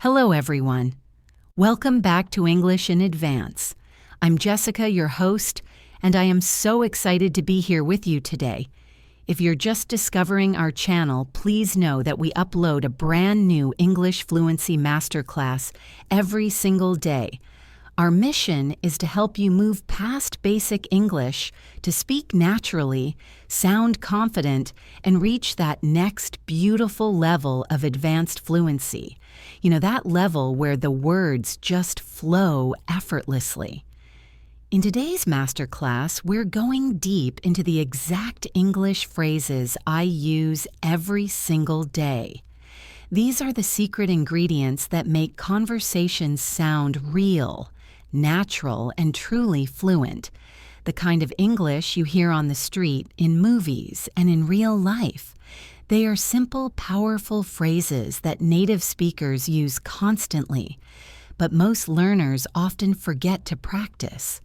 Hello, everyone. Welcome back to English in Advance. I'm Jessica, your host, and I am so excited to be here with you today. If you're just discovering our channel, please know that we upload a brand new English Fluency Masterclass every single day. Our mission is to help you move past basic English to speak naturally, sound confident, and reach that next beautiful level of advanced fluency. That level where the words just flow effortlessly. In today's masterclass, we're going deep into the exact English phrases I use every single day. These are the secret ingredients that make conversations sound real, natural, and truly fluent. The kind of English you hear on the street, in movies, and in real life. They are simple, powerful phrases that native speakers use constantly, but most learners often forget to practice.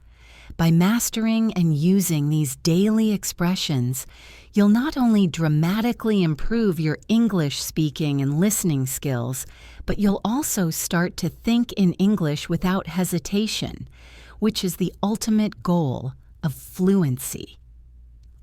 By mastering and using these daily expressions, you'll not only dramatically improve your English speaking and listening skills, but you'll also start to think in English without hesitation, which is the ultimate goal of fluency.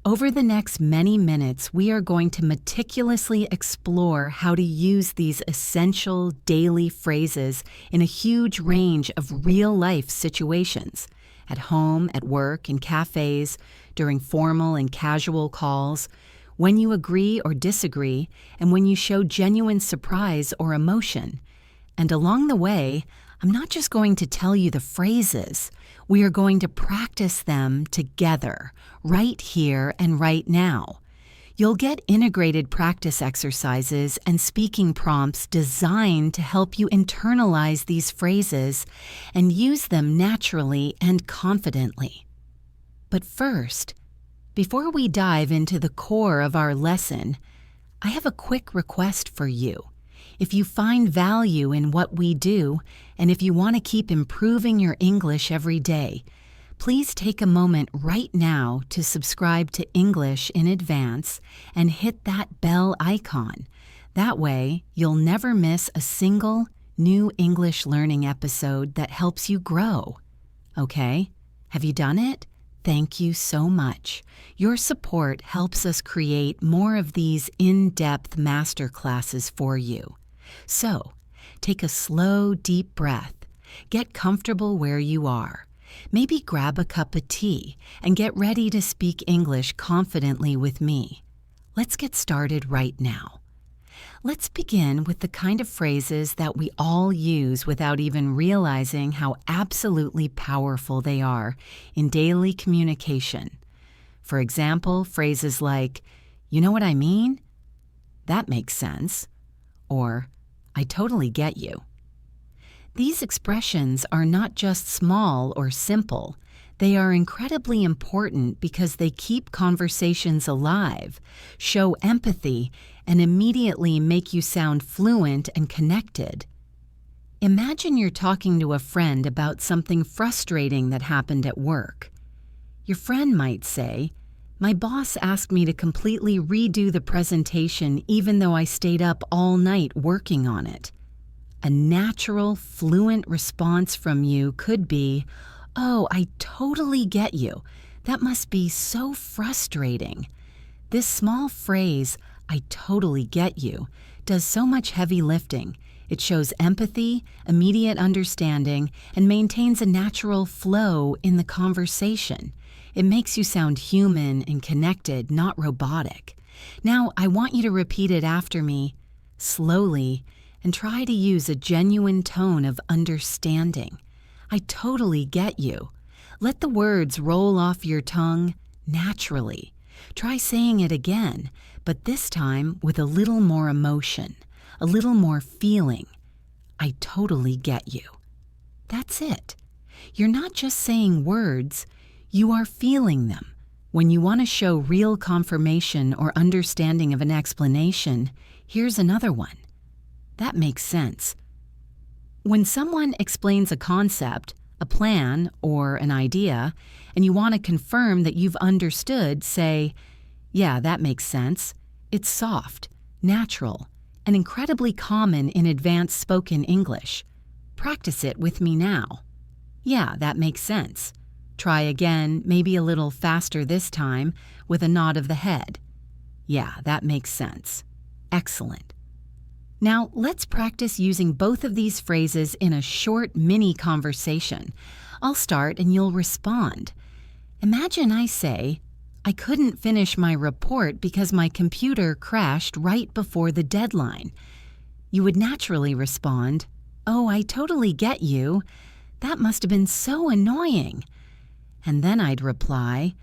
Over the next many minutes, we are going to meticulously explore how to use these essential daily phrases in a huge range of real-life situations. At home, at work, in cafes, during formal and casual calls, when you agree or disagree, and when you show genuine surprise or emotion. And along the way, I'm not just going to tell you the phrases. We are going to practice them together, right here and right now. You'll get integrated practice exercises and speaking prompts designed to help you internalize these phrases and use them naturally and confidently. But first, before we dive into the core of our lesson, I have a quick request for you. If you find value in what we do, and if you want to keep improving your English every day, please take a moment right now to subscribe to English in Advance and hit that bell icon. That way, you'll never miss a single new English learning episode that helps you grow. Okay? Have you done it? Thank you so much. Your support helps us create more of these in-depth masterclasses for you. So, take a slow, deep breath. Get comfortable where you are. Maybe grab a cup of tea and get ready to speak English confidently with me. Let's get started right now. Let's begin with the kind of phrases that we all use without even realizing how absolutely powerful they are in daily communication. For example, phrases like, "You know what I mean?" "That makes sense." Or, "I totally get you." These expressions are not just small or simple. They are incredibly important because they keep conversations alive, show empathy, and immediately make you sound fluent and connected. Imagine you're talking to a friend about something frustrating that happened at work. Your friend might say, "My boss asked me to completely redo the presentation even though I stayed up all night working on it." A natural, fluent response from you could be, "Oh, I totally get you. That must be so frustrating." This small phrase, "I totally get you," does so much heavy lifting. It shows empathy, immediate understanding, and maintains a natural flow in the conversation. It makes you sound human and connected, not robotic. Now, I want you to repeat it after me, slowly, and try to use a genuine tone of understanding. "I totally get you." Let the words roll off your tongue naturally. Try saying it again, but this time with a little more emotion, a little more feeling. "I totally get you." That's it. You're not just saying words, you are feeling them. When you want to show real confirmation or understanding of an explanation, here's another one. "That makes sense." When someone explains a concept, a plan, or an idea, and you want to confirm that you've understood, say, "Yeah, that makes sense." It's soft, natural, and incredibly common in advanced spoken English. Practice it with me now. Yeah, that makes sense. Try again, maybe a little faster this time, with a nod of the head. Yeah, that makes sense. Excellent. Now, let's practice using both of these phrases in a short mini conversation. I'll start and you'll respond. Imagine I say, I couldn't finish my report because my computer crashed right before the deadline. You would naturally respond, Oh, I totally get you. That must have been so annoying. And then I'd reply,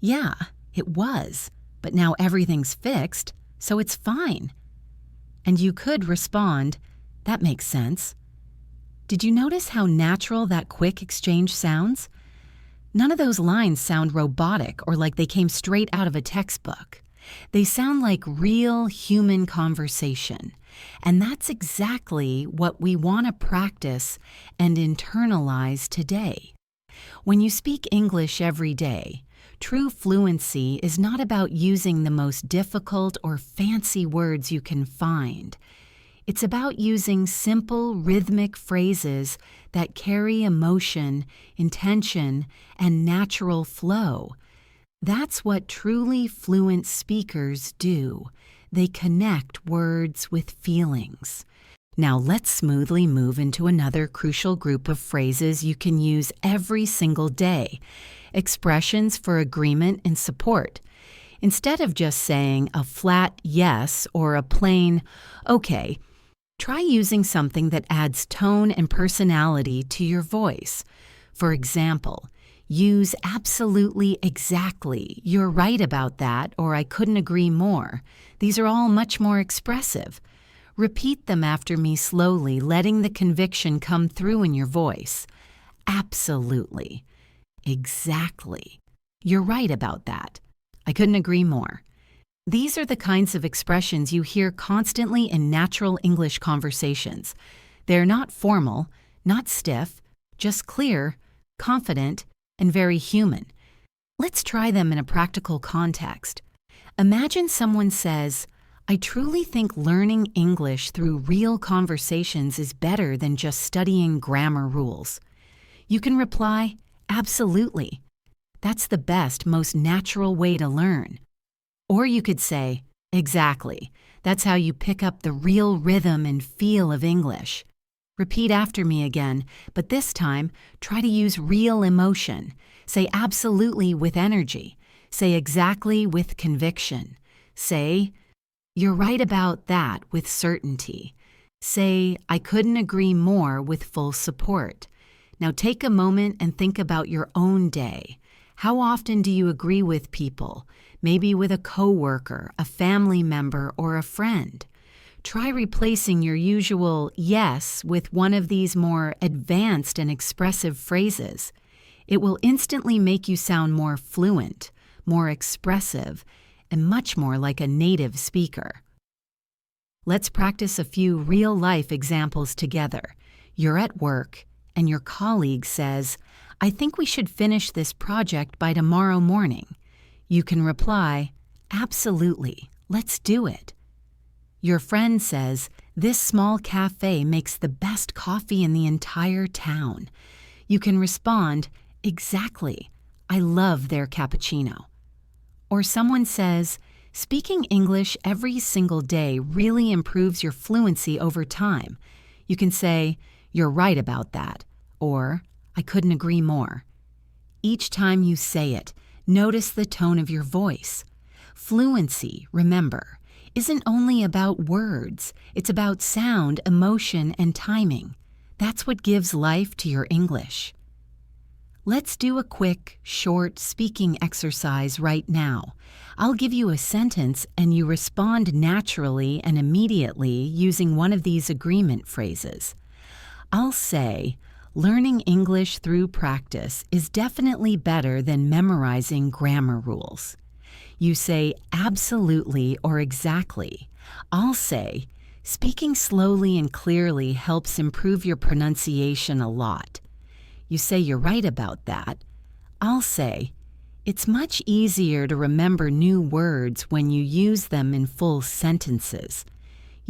Yeah, it was, but now everything's fixed, so it's fine. And you could respond, That makes sense. Did you notice how natural that quick exchange sounds? None of those lines sound robotic or like they came straight out of a textbook. They sound like real human conversation. And that's exactly what we want to practice and internalize today. When you speak English every day, true fluency is not about using the most difficult or fancy words you can find. It's about using simple, rhythmic phrases that carry emotion, intention, and natural flow. That's what truly fluent speakers do. They connect words with feelings. Now let's smoothly move into another crucial group of phrases you can use every single day. Expressions for agreement and support. Instead of just saying a flat yes or a plain okay, try using something that adds tone and personality to your voice. For example, use absolutely, exactly, you're right about that, or I couldn't agree more. These are all much more expressive. Repeat them after me slowly, letting the conviction come through in your voice. Absolutely. Exactly. You're right about that. I couldn't agree more. These are the kinds of expressions you hear constantly in natural English conversations. They're not formal, not stiff, just clear, confident, and very human. Let's try them in a practical context. Imagine someone says, I truly think learning English through real conversations is better than just studying grammar rules. You can reply, absolutely. That's the best, most natural way to learn. Or you could say, exactly. That's how you pick up the real rhythm and feel of English. Repeat after me again, but this time, try to use real emotion. Say absolutely with energy. Say exactly with conviction. Say, you're right about that with certainty. Say, I couldn't agree more with full support. Now take a moment and think about your own day. How often do you agree with people? Maybe with a coworker, a family member, or a friend. Try replacing your usual yes with one of these more advanced and expressive phrases. It will instantly make you sound more fluent, more expressive, and much more like a native speaker. Let's practice a few real-life examples together. You're at work, and your colleague says, I think we should finish this project by tomorrow morning. You can reply, absolutely, let's do it. Your friend says, this small cafe makes the best coffee in the entire town. You can respond, exactly, I love their cappuccino. Or someone says, speaking English every single day really improves your fluency over time. You can say, you're right about that, or I couldn't agree more. Each time you say it, notice the tone of your voice. Fluency, remember, isn't only about words. It's about sound, emotion, and timing. That's what gives life to your English. Let's do a quick, short speaking exercise right now. I'll give you a sentence and you respond naturally and immediately using one of these agreement phrases. I'll say, learning English through practice is definitely better than memorizing grammar rules. You say absolutely or exactly. I'll say, speaking slowly and clearly helps improve your pronunciation a lot. You say you're right about that. I'll say, it's much easier to remember new words when you use them in full sentences.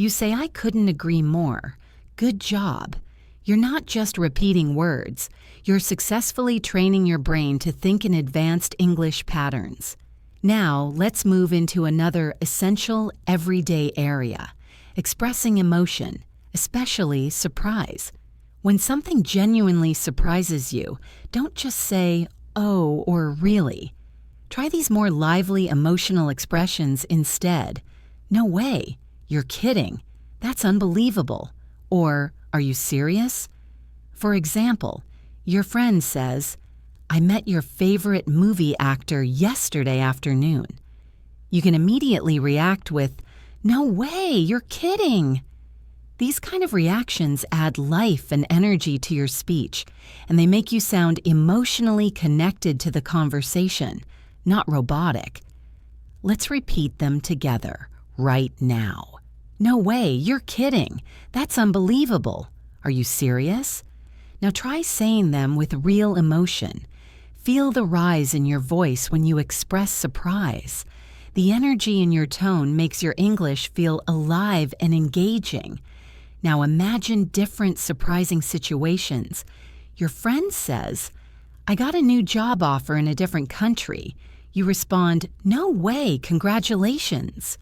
You say, I couldn't agree more. Good job. You're not just repeating words. You're successfully training your brain to think in advanced English patterns. Now, let's move into another essential everyday area, expressing emotion, especially surprise. When something genuinely surprises you, don't just say, oh, or really. Try these more lively emotional expressions instead. No way. You're kidding. That's unbelievable. Or, are you serious? For example, your friend says, I met your favorite movie actor yesterday afternoon. You can immediately react with, no way, you're kidding. These kind of reactions add life and energy to your speech, and they make you sound emotionally connected to the conversation, not robotic. Let's repeat them together right now. No way, you're kidding. That's unbelievable. Are you serious? Now try saying them with real emotion. Feel the rise in your voice when you express surprise. The energy in your tone makes your English feel alive and engaging. Now imagine different surprising situations. Your friend says, I got a new job offer in a different country. You respond, no way, congratulations.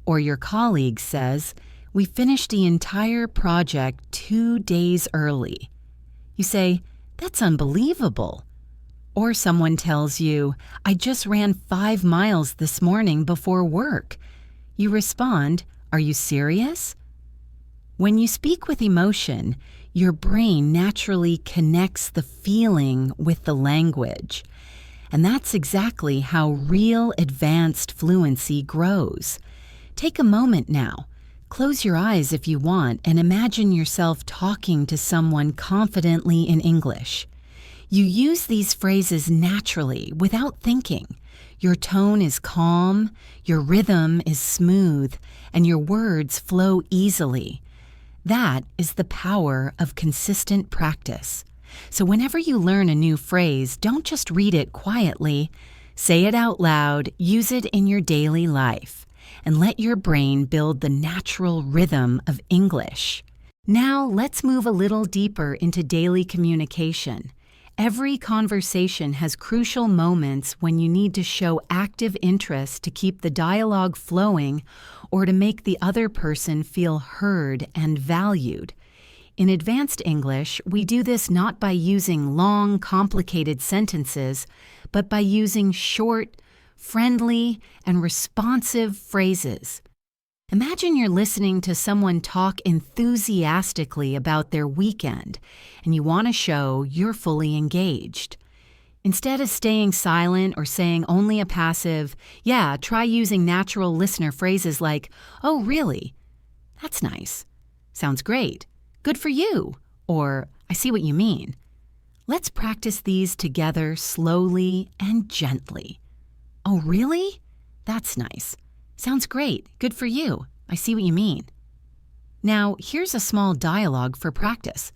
Or your colleague says, we finished the entire project 2 days early. You say, that's unbelievable. Or someone tells you, I just ran 5 miles this morning before work. You respond, are you serious? When you speak with emotion, your brain naturally connects the feeling with the language. And that's exactly how real advanced fluency grows. Take a moment now. Close your eyes if you want and imagine yourself talking to someone confidently in English. You use these phrases naturally, without thinking. Your tone is calm, your rhythm is smooth, and your words flow easily. That is the power of consistent practice. So whenever you learn a new phrase, don't just read it quietly. Say it out loud, use it in your daily life, and let your brain build the natural rhythm of English. Now let's move a little deeper into daily communication. Every conversation has crucial moments when you need to show active interest to keep the dialogue flowing or to make the other person feel heard and valued. In advanced English, we do this not by using long, complicated sentences, but by using short, friendly, and responsive phrases. Imagine you're listening to someone talk enthusiastically about their weekend, and you want to show you're fully engaged. Instead of staying silent or saying only a passive, yeah, try using natural listener phrases like, oh, really? That's nice. Sounds great. Good for you. Or, I see what you mean. Let's practice these together slowly and gently. Oh, really? That's nice. Sounds great. Good for you. I see what you mean. Now, here's a small dialogue for practice.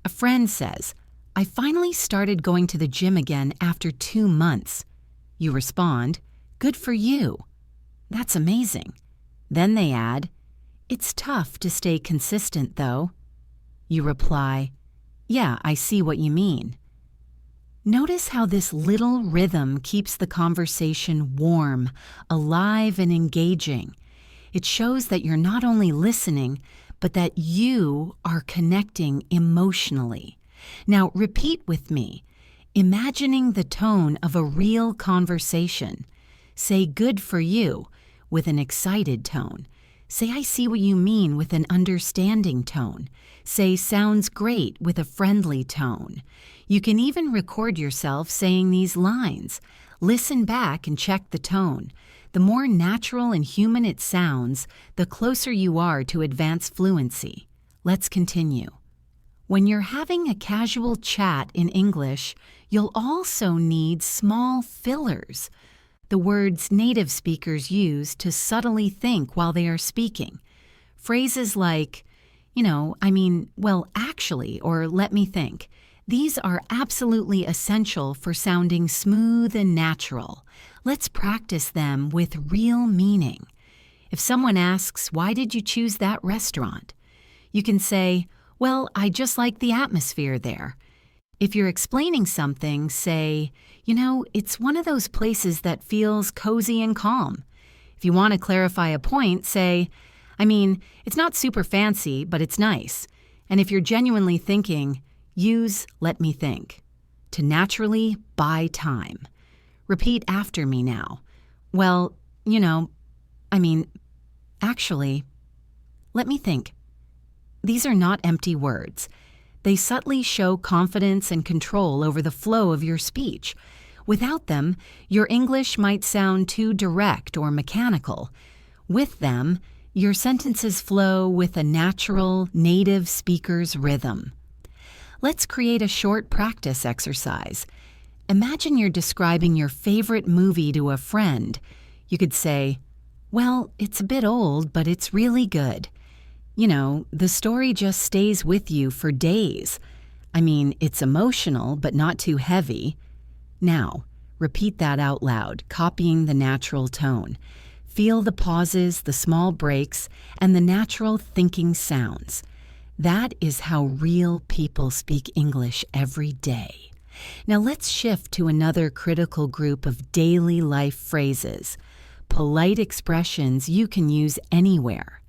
A friend says, I finally started going to the gym again after 2 months. You respond, good for you. That's amazing. Then they add, it's tough to stay consistent, though. You reply, yeah, I see what you mean. Notice how this little rhythm keeps the conversation warm, alive, and engaging. It shows that you're not only listening, but that you are connecting emotionally. Now, repeat with me, imagining the tone of a real conversation. Say good for you with an excited tone. Say I see what you mean with an understanding tone. Say sounds great with a friendly tone. You can even record yourself saying these lines. Listen back and check the tone. The more natural and human it sounds, the closer you are to advanced fluency. Let's continue. When you're having a casual chat in English, you'll also need small fillers, the words native speakers use to subtly think while they are speaking. Phrases like, well, actually, or let me think. These are absolutely essential for sounding smooth and natural. Let's practice them with real meaning. If someone asks, "Why did you choose that restaurant?" you can say, "Well, I just like the atmosphere there." If you're explaining something, say, "It's one of those places that feels cozy and calm." If you want to clarify a point, say, "It's not super fancy, but it's nice." And if you're genuinely thinking, use "let me think" to naturally buy time. Repeat after me now. "Well, actually, let me think." These are not empty words. They subtly show confidence and control over the flow of your speech. Without them, your English might sound too direct or mechanical. With them, your sentences flow with a natural, native speaker's rhythm. Let's create a short practice exercise. Imagine you're describing your favorite movie to a friend. You could say, "Well, it's a bit old, but it's really good. The story just stays with you for days. It's emotional, but not too heavy." Now, repeat that out loud, copying the natural tone. Feel the pauses, the small breaks, and the natural thinking sounds. That is how real people speak English every day. Now let's shift to another critical group of daily life phrases. Polite expressions you can use anywhere.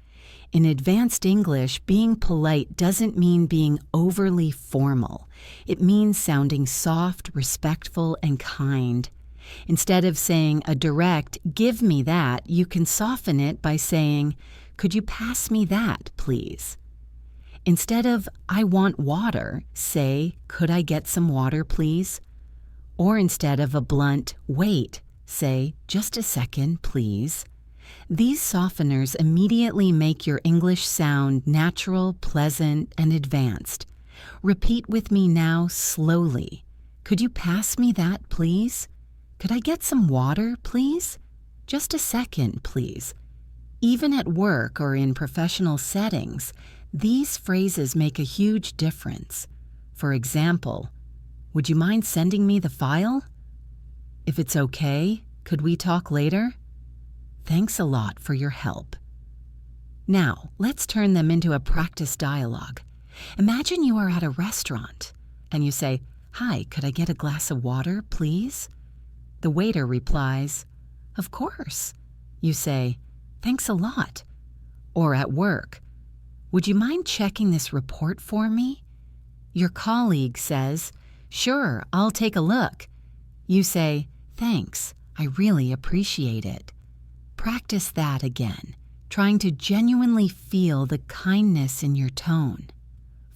In advanced English, being polite doesn't mean being overly formal. It means sounding soft, respectful, and kind. Instead of saying a direct, "Give me that," you can soften it by saying, "Could you pass me that, please?" Instead of "I want water," say, "Could I get some water, please?" Or instead of a blunt "Wait," say, "Just a second, please." These softeners immediately make your English sound natural, pleasant, and advanced. Repeat with me now slowly. "Could you pass me that, please?" "Could I get some water, please?" "Just a second, please." Even at work or in professional settings, these phrases make a huge difference. For example, "Would you mind sending me the file?" "If it's okay, could we talk later?" "Thanks a lot for your help." Now, let's turn them into a practice dialogue. Imagine you are at a restaurant and you say, "Hi, could I get a glass of water, please?" The waiter replies, "Of course." You say, "Thanks a lot." Or at work, "Would you mind checking this report for me?" Your colleague says, "Sure, I'll take a look." You say, "Thanks, I really appreciate it." Practice that again, trying to genuinely feel the kindness in your tone.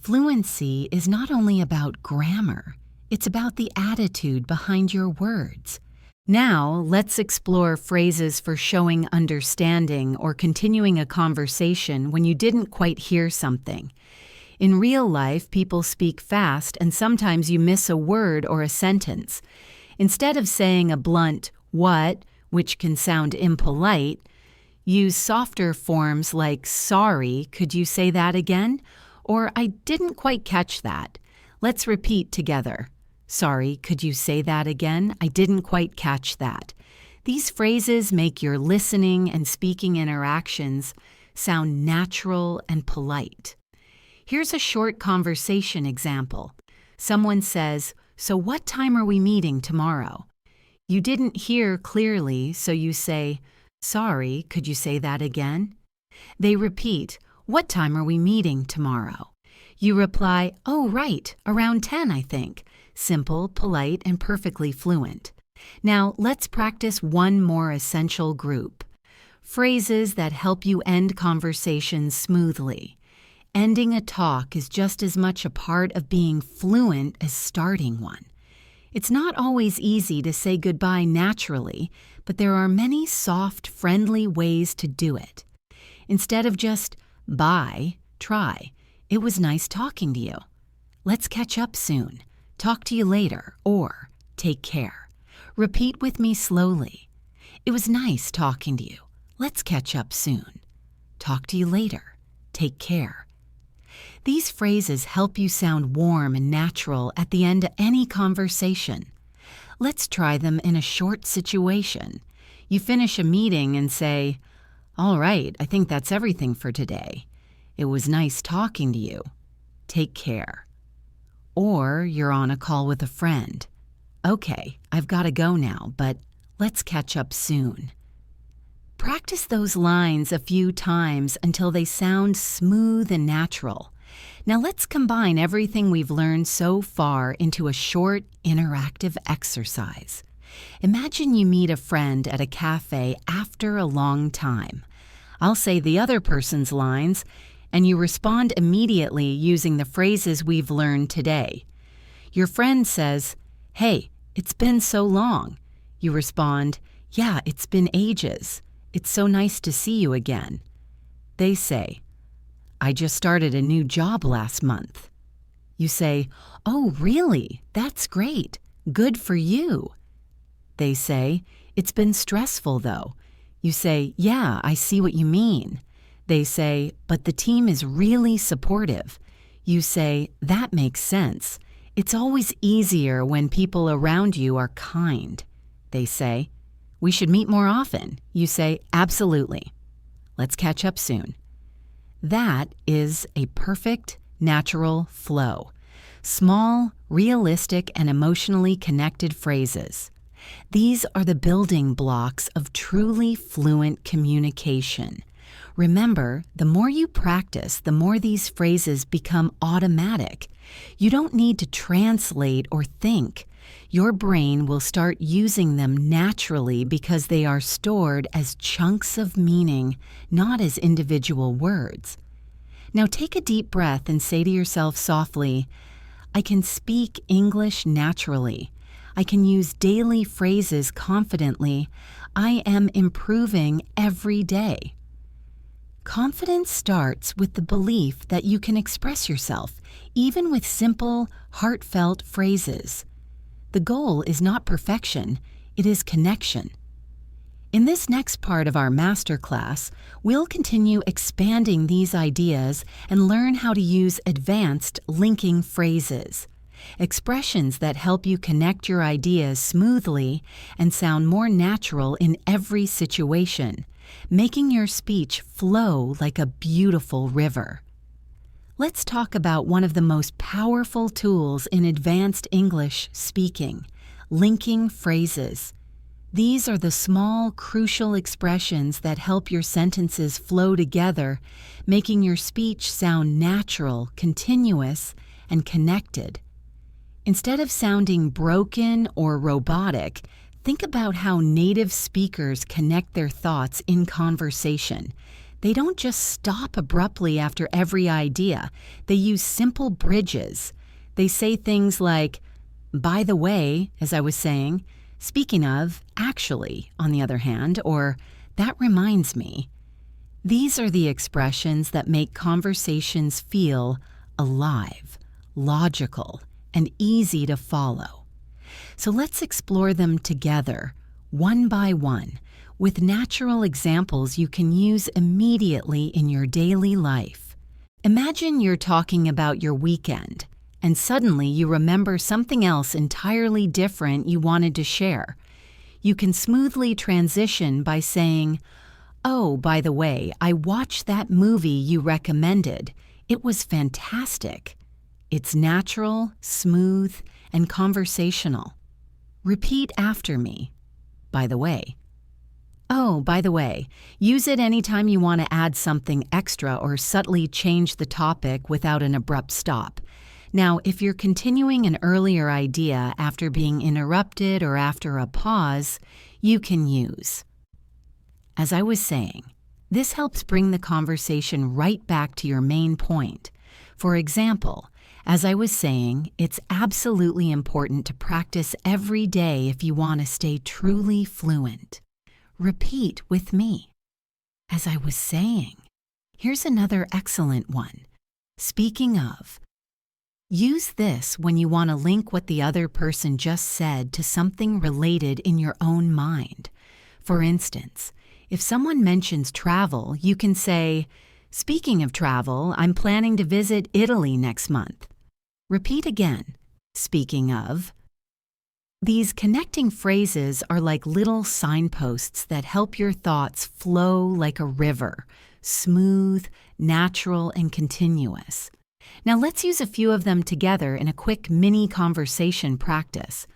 Fluency is not only about grammar, it's about the attitude behind your words. Now, let's explore phrases for showing understanding or continuing a conversation when you didn't quite hear something. In real life, people speak fast and sometimes you miss a word or a sentence. Instead of saying a blunt "what," which can sound impolite, use softer forms like "Sorry, could you say that again?" or "I didn't quite catch that." Let's repeat together. "Sorry, could you say that again? I didn't quite catch that." These phrases make your listening and speaking interactions sound natural and polite. Here's a short conversation example. Someone says, "So what time are we meeting tomorrow?" You didn't hear clearly, so you say, "Sorry, could you say that again?" They repeat, "What time are we meeting tomorrow?" You reply, "Oh, right, around 10, I think." Simple, polite, and perfectly fluent. Now, let's practice one more essential group. Phrases that help you end conversations smoothly. Ending a talk is just as much a part of being fluent as starting one. It's not always easy to say goodbye naturally, but there are many soft, friendly ways to do it. Instead of just "bye," try, "It was nice talking to you." "Let's catch up soon." "Talk to you later," or "Take care." Repeat with me slowly. "It was nice talking to you. Let's catch up soon." "Talk to you later." "Take care." These phrases help you sound warm and natural at the end of any conversation. Let's try them in a short situation. You finish a meeting and say, All right, I think that's everything for today. It was nice talking to you. Take care. Or you're on a call with a friend. Okay, I've got to go now, but let's catch up soon. Practice those lines a few times until they sound smooth and natural. Now let's combine everything we've learned so far into a short, interactive exercise. Imagine you meet a friend at a cafe after a long time. I'll say the other person's lines, and you respond immediately using the phrases we've learned today. Your friend says, "Hey, it's been so long." You respond, "Yeah, it's been ages. It's so nice to see you again." They say, "I just started a new job last month." You say, "Oh, really? That's great. Good for you." They say, "It's been stressful though." You say, "Yeah, I see what you mean." They say, "But the team is really supportive." You say, "That makes sense. It's always easier when people around you are kind." They say, "We should meet more often." You say, "Absolutely. Let's catch up soon." That is a perfect, natural flow. Small, realistic, and emotionally connected phrases. These are the building blocks of truly fluent communication. Remember, the more you practice, the more these phrases become automatic. You don't need to translate or think. Your brain will start using them naturally because they are stored as chunks of meaning, not as individual words. Now take a deep breath and say to yourself softly, "I can speak English naturally. I can use daily phrases confidently. I am improving every day." Confidence starts with the belief that you can express yourself, even with simple, heartfelt phrases. The goal is not perfection, it is connection. In this next part of our masterclass, we'll continue expanding these ideas and learn how to use advanced linking phrases, expressions that help you connect your ideas smoothly and sound more natural in every situation, making your speech flow like a beautiful river. Let's talk about one of the most powerful tools in advanced English speaking, linking phrases. These are the small, crucial expressions that help your sentences flow together, making your speech sound natural, continuous, and connected. Instead of sounding broken or robotic, think about how native speakers connect their thoughts in conversation. They don't just stop abruptly after every idea. They use simple bridges. They say things like, "By the way," as I was saying, "speaking of, actually," on the other hand, or "that reminds me." These are the expressions that make conversations feel alive, logical, and easy to follow. So let's explore them together, one by one, with natural examples you can use immediately in your daily life. Imagine you're talking about your weekend, and suddenly you remember something else entirely different you wanted to share. You can smoothly transition by saying, "Oh, by the way, I watched that movie you recommended. It was fantastic." It's natural, smooth, and conversational. Repeat after me. By the way. Oh, by the way, use it anytime you want to add something extra or subtly change the topic without an abrupt stop. Now, if you're continuing an earlier idea after being interrupted or after a pause, you can use, "As I was saying." This helps bring the conversation right back to your main point. For example, "As I was saying, it's absolutely important to practice every day if you want to stay truly fluent." Repeat with me. "As I was saying." Here's another excellent one. "Speaking of." Use this when you want to link what the other person just said to something related in your own mind. For instance, if someone mentions travel, you can say, "Speaking of travel, I'm planning to visit Italy next month." Repeat again. "Speaking of." These connecting phrases are like little signposts that help your thoughts flow like a river, smooth, natural, and continuous. Now let's use a few of them together in a quick mini conversation practice.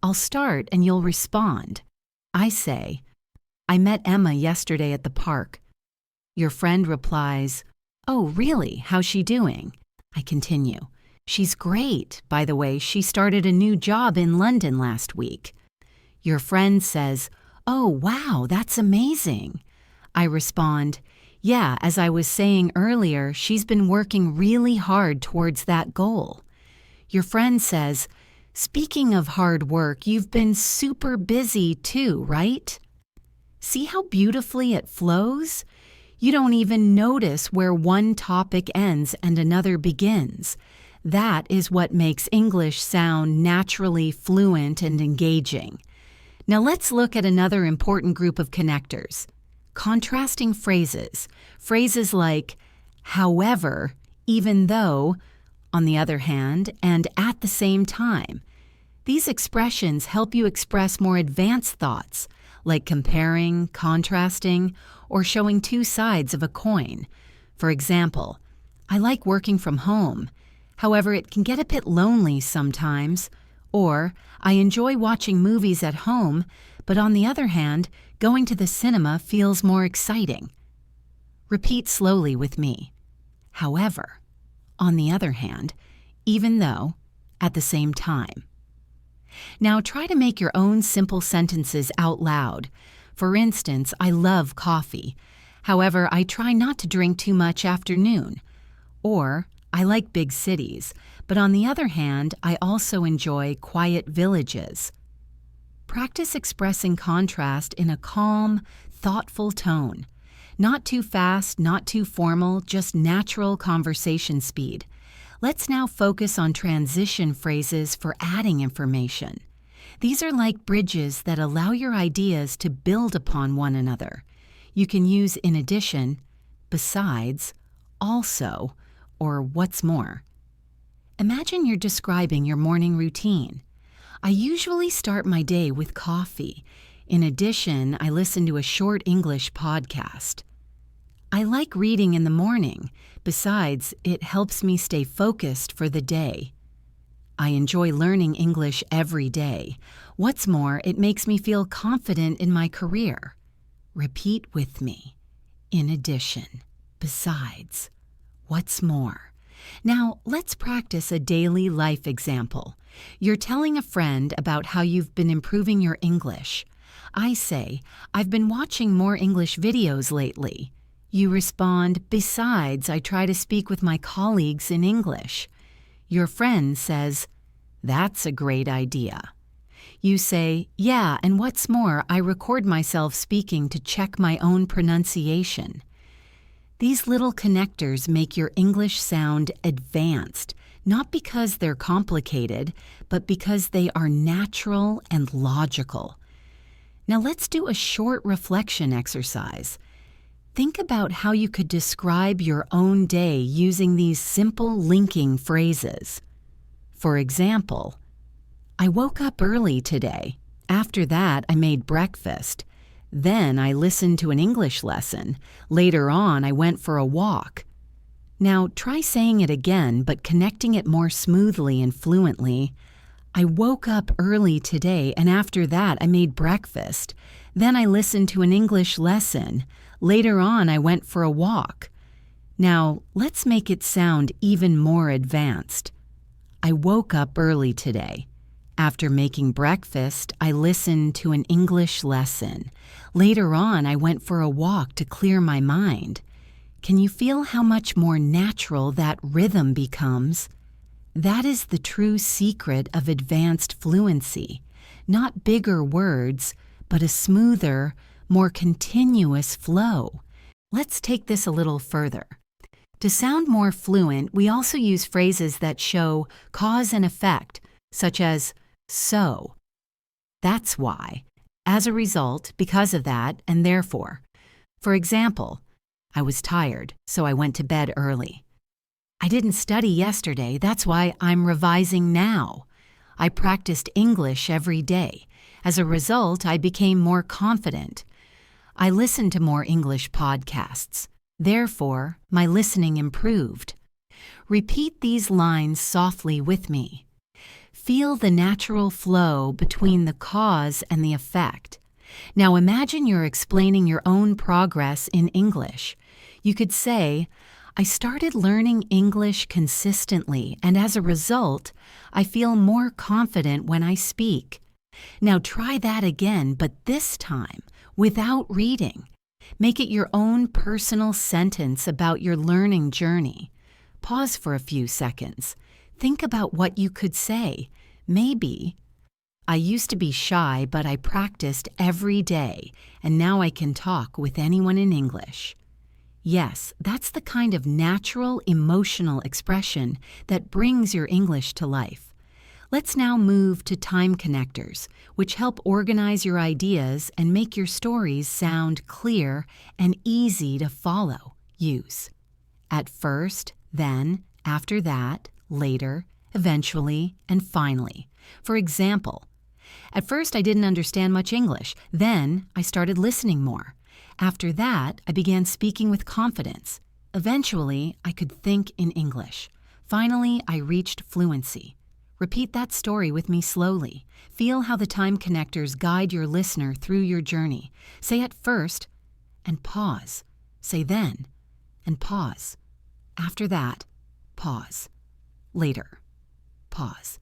I'll start and you'll respond. I say, "I met Emma yesterday at the park." Your friend replies, "Oh, really? How's she doing?" I continue, "She's great. By the way, she started a new job in London last week." Your friend says, "Oh, wow, that's amazing." I respond, "Yeah, as I was saying earlier, she's been working really hard towards that goal." Your friend says, "Speaking of hard work, you've been super busy too, right?" See how beautifully it flows? You don't even notice where one topic ends and another begins. That is what makes English sound naturally fluent and engaging. Now let's look at another important group of connectors. Contrasting phrases. Phrases like, however, even though, on the other hand, and at the same time. These expressions help you express more advanced thoughts, like comparing, contrasting, or showing two sides of a coin. For example, I like working from home. However, it can get a bit lonely sometimes. Or, I enjoy watching movies at home, but on the other hand, going to the cinema feels more exciting. Repeat slowly with me. However, on the other hand, even though, at the same time. Now try to make your own simple sentences out loud. For instance, I love coffee. However, I try not to drink too much after noon. Or, I like big cities, but on the other hand, I also enjoy quiet villages. Practice expressing contrast in a calm, thoughtful tone. Not too fast, not too formal, just natural conversation speed. Let's now focus on transition phrases for adding information. These are like bridges that allow your ideas to build upon one another. You can use in addition, besides, also, or what's more. Imagine you're describing your morning routine. I usually start my day with coffee. In addition, I listen to a short English podcast. I like reading in the morning. Besides, it helps me stay focused for the day. I enjoy learning English every day. What's more, it makes me feel confident in my career. Repeat with me. In addition, besides, what's more. Now, let's practice a daily life example. You're telling a friend about how you've been improving your English. I say, "I've been watching more English videos lately." You respond, "Besides, I try to speak with my colleagues in English." Your friend says, "That's a great idea." You say, "Yeah, and what's more, I record myself speaking to check my own pronunciation." These little connectors make your English sound advanced, not because they're complicated, but because they are natural and logical. Now let's do a short reflection exercise. Think about how you could describe your own day using these simple linking phrases. For example, I woke up early today. After that, I made breakfast. Then I listened to an English lesson. Later on, I went for a walk. Now try saying it again, but connecting it more smoothly and fluently. I woke up early today, and after that, I made breakfast. Then I listened to an English lesson. Later on, I went for a walk. Now, let's make it sound even more advanced. I woke up early today. After making breakfast, I listened to an English lesson. Later on, I went for a walk to clear my mind. Can you feel how much more natural that rhythm becomes? That is the true secret of advanced fluency. Not bigger words, but a smoother, more continuous flow. Let's take this a little further. To sound more fluent, we also use phrases that show cause and effect, such as so. That's why. As a result, because of that, and therefore. For example, I was tired, so I went to bed early. I didn't study yesterday, that's why I'm revising now. I practiced English every day. As a result, I became more confident. I listened to more English podcasts. Therefore, my listening improved. Repeat these lines softly with me. Feel the natural flow between the cause and the effect. Now imagine you're explaining your own progress in English. You could say, I started learning English consistently, and as a result, I feel more confident when I speak. Now try that again, but this time without reading. Make it your own personal sentence about your learning journey. Pause for a few seconds. Think about what you could say. Maybe, I used to be shy, but I practiced every day, and now I can talk with anyone in English. Yes, that's the kind of natural, emotional expression that brings your English to life. Let's now move to time connectors, which help organize your ideas and make your stories sound clear and easy to follow. Use at first, then, after that, later, eventually, and finally. For example, at first I didn't understand much English. Then I started listening more. After that, I began speaking with confidence. Eventually, I could think in English. Finally, I reached fluency. Repeat that story with me slowly. Feel how the time connectors guide your listener through your journey. Say at first, and pause. Say then, and pause. After that, pause. Later, pause.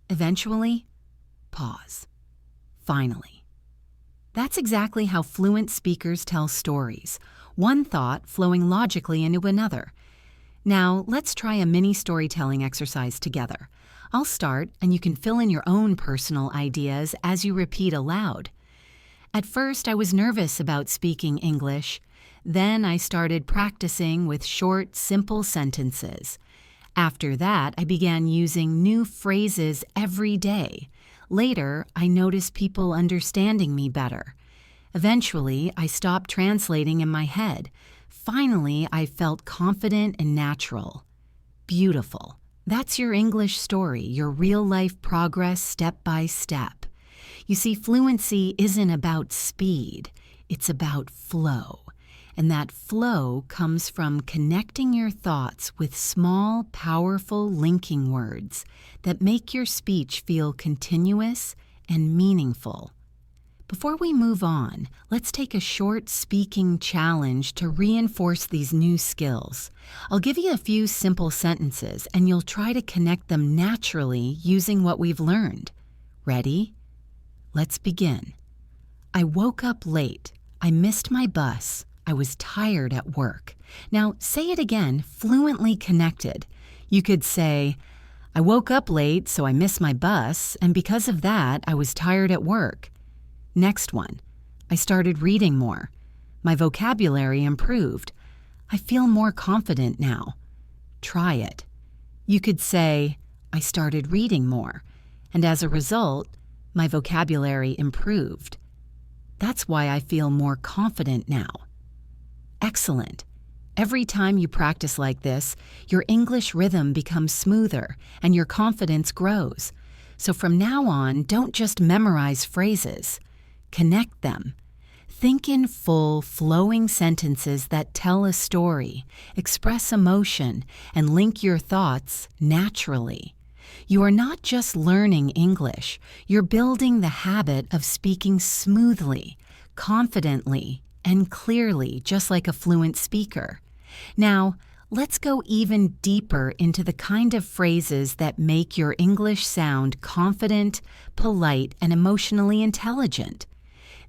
Eventually, pause. Finally. That's exactly how fluent speakers tell stories, one thought flowing logically into another. Now, let's try a mini storytelling exercise together. I'll start, and you can fill in your own personal ideas as you repeat aloud. At first, I was nervous about speaking English. Then I started practicing with short, simple sentences. After that, I began using new phrases every day. Later, I noticed people understanding me better. Eventually, I stopped translating in my head. Finally, I felt confident and natural. Beautiful. That's your English story, your real-life progress step by step. You see, fluency isn't about speed. It's about flow. And that flow comes from connecting your thoughts with small, powerful linking words that make your speech feel continuous and meaningful. Before we move on, let's take a short speaking challenge to reinforce these new skills. I'll give you a few simple sentences, and you'll try to connect them naturally using what we've learned. Ready? Let's begin. I woke up late. I missed my bus. I was tired at work. Now, say it again, fluently connected. You could say, I woke up late, so I missed my bus, and because of that, I was tired at work. Next one. I started reading more. My vocabulary improved. I feel more confident now. Try it. You could say, I started reading more, and as a result, my vocabulary improved. That's why I feel more confident now. Excellent. Every time you practice like this, your English rhythm becomes smoother and your confidence grows. So from now on, don't just memorize phrases. Connect them. Think in full, flowing sentences that tell a story, express emotion, and link your thoughts naturally. You are not just learning English, you're building the habit of speaking smoothly, confidently, and clearly, just like a fluent speaker. Now, let's go even deeper into the kind of phrases that make your English sound confident, polite, and emotionally intelligent.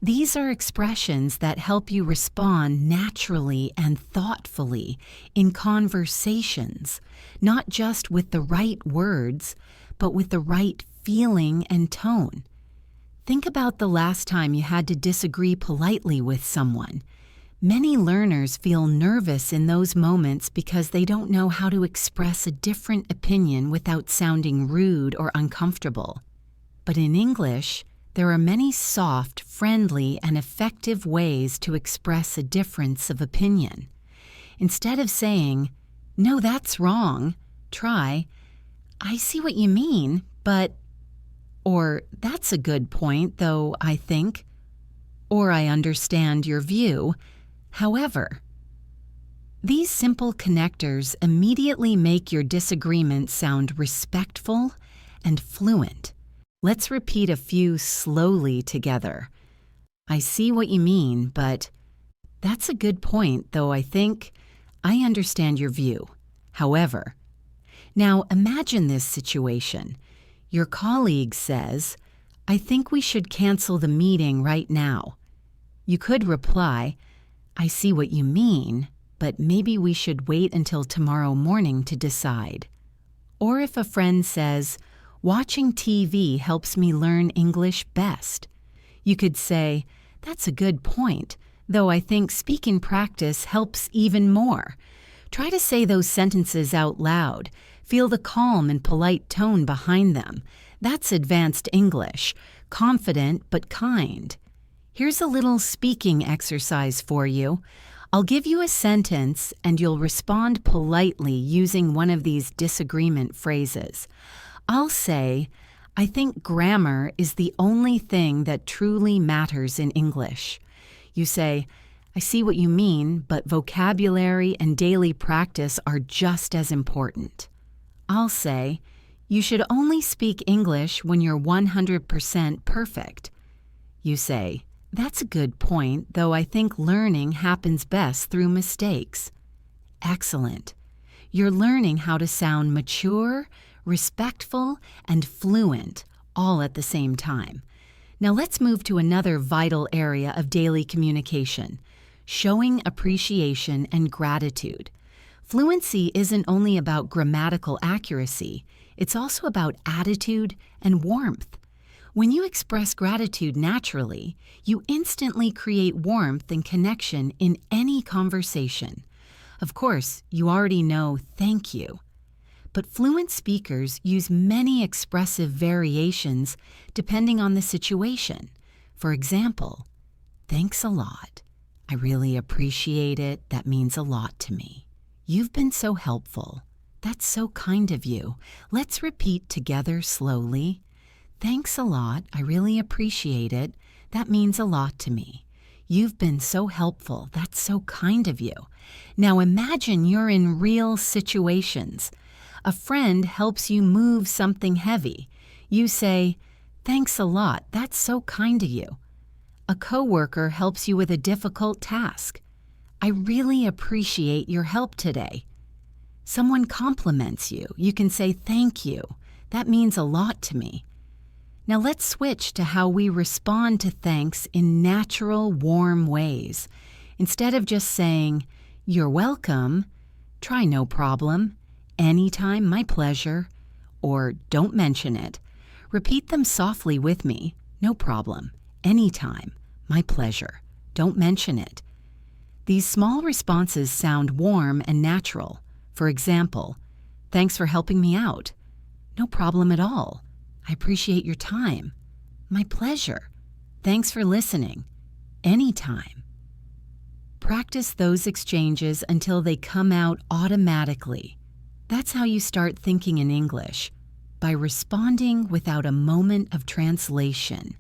These are expressions that help you respond naturally and thoughtfully in conversations, not just with the right words, but with the right feeling and tone. Think about the last time you had to disagree politely with someone. Many learners feel nervous in those moments because they don't know how to express a different opinion without sounding rude or uncomfortable. But in English, there are many soft, friendly, and effective ways to express a difference of opinion. Instead of saying, "No, that's wrong," try, "I see what you mean, but," Or, that's a good point, though, I think. Or, I understand your view. However, these simple connectors immediately make your disagreement sound respectful and fluent. Let's repeat a few slowly together. I see what you mean, but that's a good point, though I think I understand your view. However, now imagine this situation. Your colleague says, I think we should cancel the meeting right now. You could reply, I see what you mean, but maybe we should wait until tomorrow morning to decide. Or if a friend says, watching TV helps me learn English best, you could say, that's a good point, though I think speaking practice helps even more. Try to say those sentences out loud. Feel the calm and polite tone behind them. That's advanced English, confident but kind. Here's a little speaking exercise for you. I'll give you a sentence and you'll respond politely using one of these disagreement phrases. I'll say, I think grammar is the only thing that truly matters in English. You say, I see what you mean, but vocabulary and daily practice are just as important. I'll say, you should only speak English when you're 100% perfect. You say, that's a good point, though I think learning happens best through mistakes. Excellent. You're learning how to sound mature, respectful, and fluent, all at the same time. Now let's move to another vital area of daily communication, showing appreciation and gratitude. Fluency isn't only about grammatical accuracy, it's also about attitude and warmth. When you express gratitude naturally, you instantly create warmth and connection in any conversation. Of course, you already know thank you. But fluent speakers use many expressive variations depending on the situation. For example, thanks a lot. I really appreciate it. That means a lot to me. You've been so helpful. That's so kind of you. Let's repeat together slowly. Thanks a lot. I really appreciate it. That means a lot to me. You've been so helpful. That's so kind of you. Now imagine you're in real situations. A friend helps you move something heavy. You say, thanks a lot. That's so kind of you. A coworker helps you with a difficult task. I really appreciate your help today. Someone compliments you. You can say thank you. That means a lot to me. Now let's switch to how we respond to thanks in natural, warm ways. Instead of just saying, you're welcome, try no problem, anytime, my pleasure, or don't mention it. Repeat them softly with me, no problem, anytime, my pleasure, don't mention it. These small responses sound warm and natural. For example, thanks for helping me out. No problem at all. I appreciate your time. My pleasure. Thanks for listening. Anytime. Practice those exchanges until they come out automatically. That's how you start thinking in English, by responding without a moment of translation.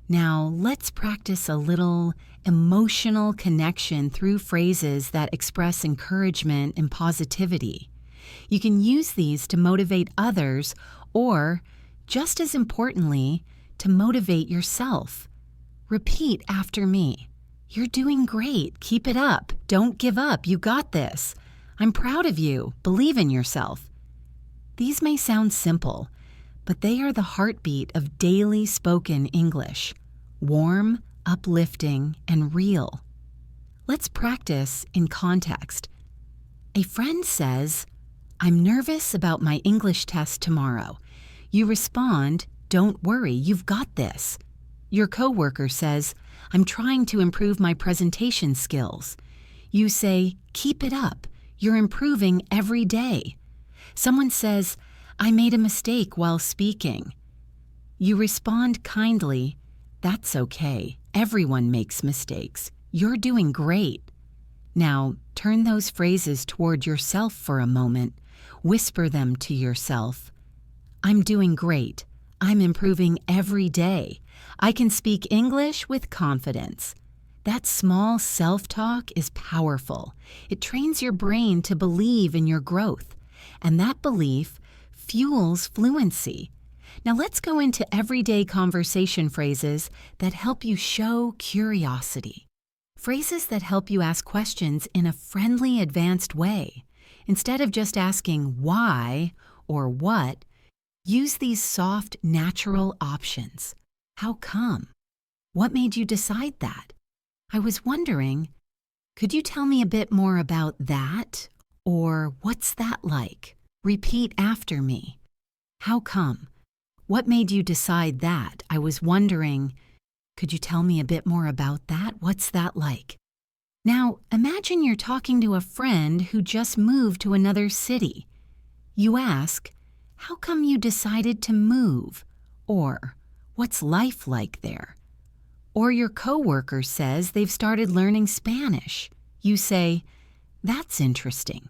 Now, let's practice a little emotional connection through phrases that express encouragement and positivity. You can use these to motivate others or, just as importantly, to motivate yourself. Repeat after me. You're doing great. Keep it up. Don't give up. You got this. I'm proud of you. Believe in yourself. These may sound simple, but they are the heartbeat of daily spoken English. Warm, uplifting, and real. Let's practice in context. A friend says, I'm nervous about my English test tomorrow. You respond, don't worry, you've got this. Your coworker says, I'm trying to improve my presentation skills. You say, keep it up. You're improving every day. Someone says, I made a mistake while speaking. You respond kindly, that's okay. Everyone makes mistakes. You're doing great. Now, turn those phrases toward yourself for a moment. Whisper them to yourself. I'm doing great. I'm improving every day. I can speak English with confidence. That small self-talk is powerful. It trains your brain to believe in your growth, and that belief fuels fluency. Now let's go into everyday conversation phrases that help you show curiosity. Phrases that help you ask questions in a friendly, advanced way. Instead of just asking why or what, use these soft, natural options. How come? What made you decide that? I was wondering, could you tell me a bit more about that? Or what's that like? Repeat after me. How come? What made you decide that? I was wondering, could you tell me a bit more about that? What's that like? Now, imagine you're talking to a friend who just moved to another city. You ask, how come you decided to move? Or, what's life like there? Or your coworker says they've started learning Spanish. You say, that's interesting.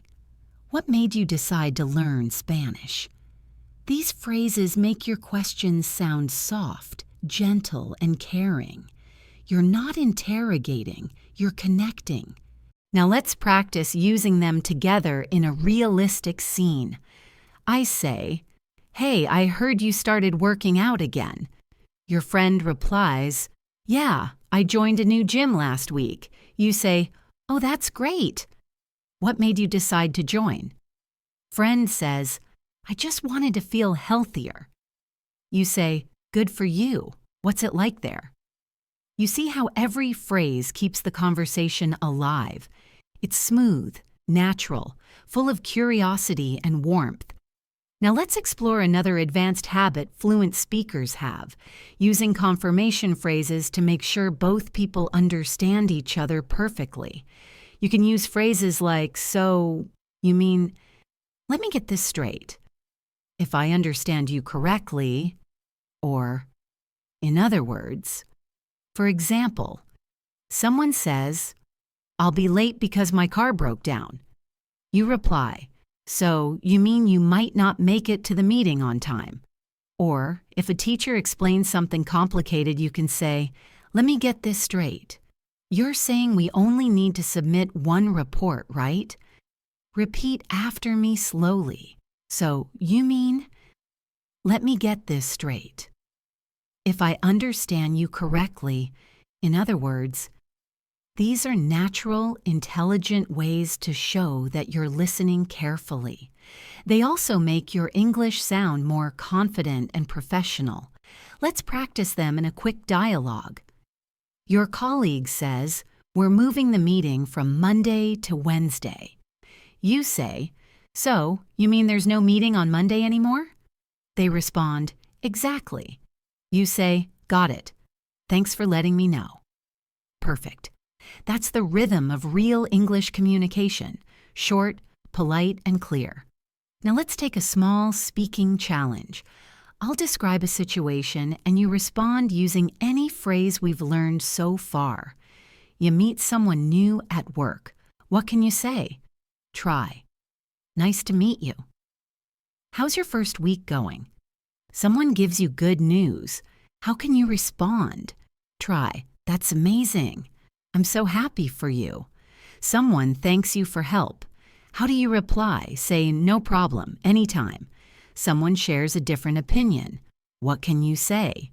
What made you decide to learn Spanish? These phrases make your questions sound soft, gentle, and caring. You're not interrogating, you're connecting. Now let's practice using them together in a realistic scene. I say, hey, I heard you started working out again. Your friend replies, yeah, I joined a new gym last week. You say, oh, that's great. What made you decide to join? Friend says, I just wanted to feel healthier. You say, good for you. What's it like there? You see how every phrase keeps the conversation alive. It's smooth, natural, full of curiosity and warmth. Now let's explore another advanced habit fluent speakers have, using confirmation phrases to make sure both people understand each other perfectly. You can use phrases like, so, you mean, let me get this straight. If I understand you correctly, or, in other words. For example, someone says, I'll be late because my car broke down. You reply, so you mean you might not make it to the meeting on time? Or, if a teacher explains something complicated, you can say, let me get this straight. You're saying we only need to submit one report, right? Repeat after me slowly. So, you mean, let me get this straight. If I understand you correctly, in other words, these are natural, intelligent ways to show that you're listening carefully. They also make your English sound more confident and professional. Let's practice them in a quick dialogue. Your colleague says, we're moving the meeting from Monday to Wednesday. You say, so, you mean there's no meeting on Monday anymore? They respond, exactly. You say, got it. Thanks for letting me know. Perfect. That's the rhythm of real English communication, short, polite, and clear. Now let's take a small speaking challenge. I'll describe a situation and you respond using any phrase we've learned so far. You meet someone new at work. What can you say? Try. Nice to meet you. How's your first week going? Someone gives you good news. How can you respond? Try. That's amazing. I'm so happy for you. Someone thanks you for help. How do you reply? Say, no problem, anytime. Someone shares a different opinion. What can you say?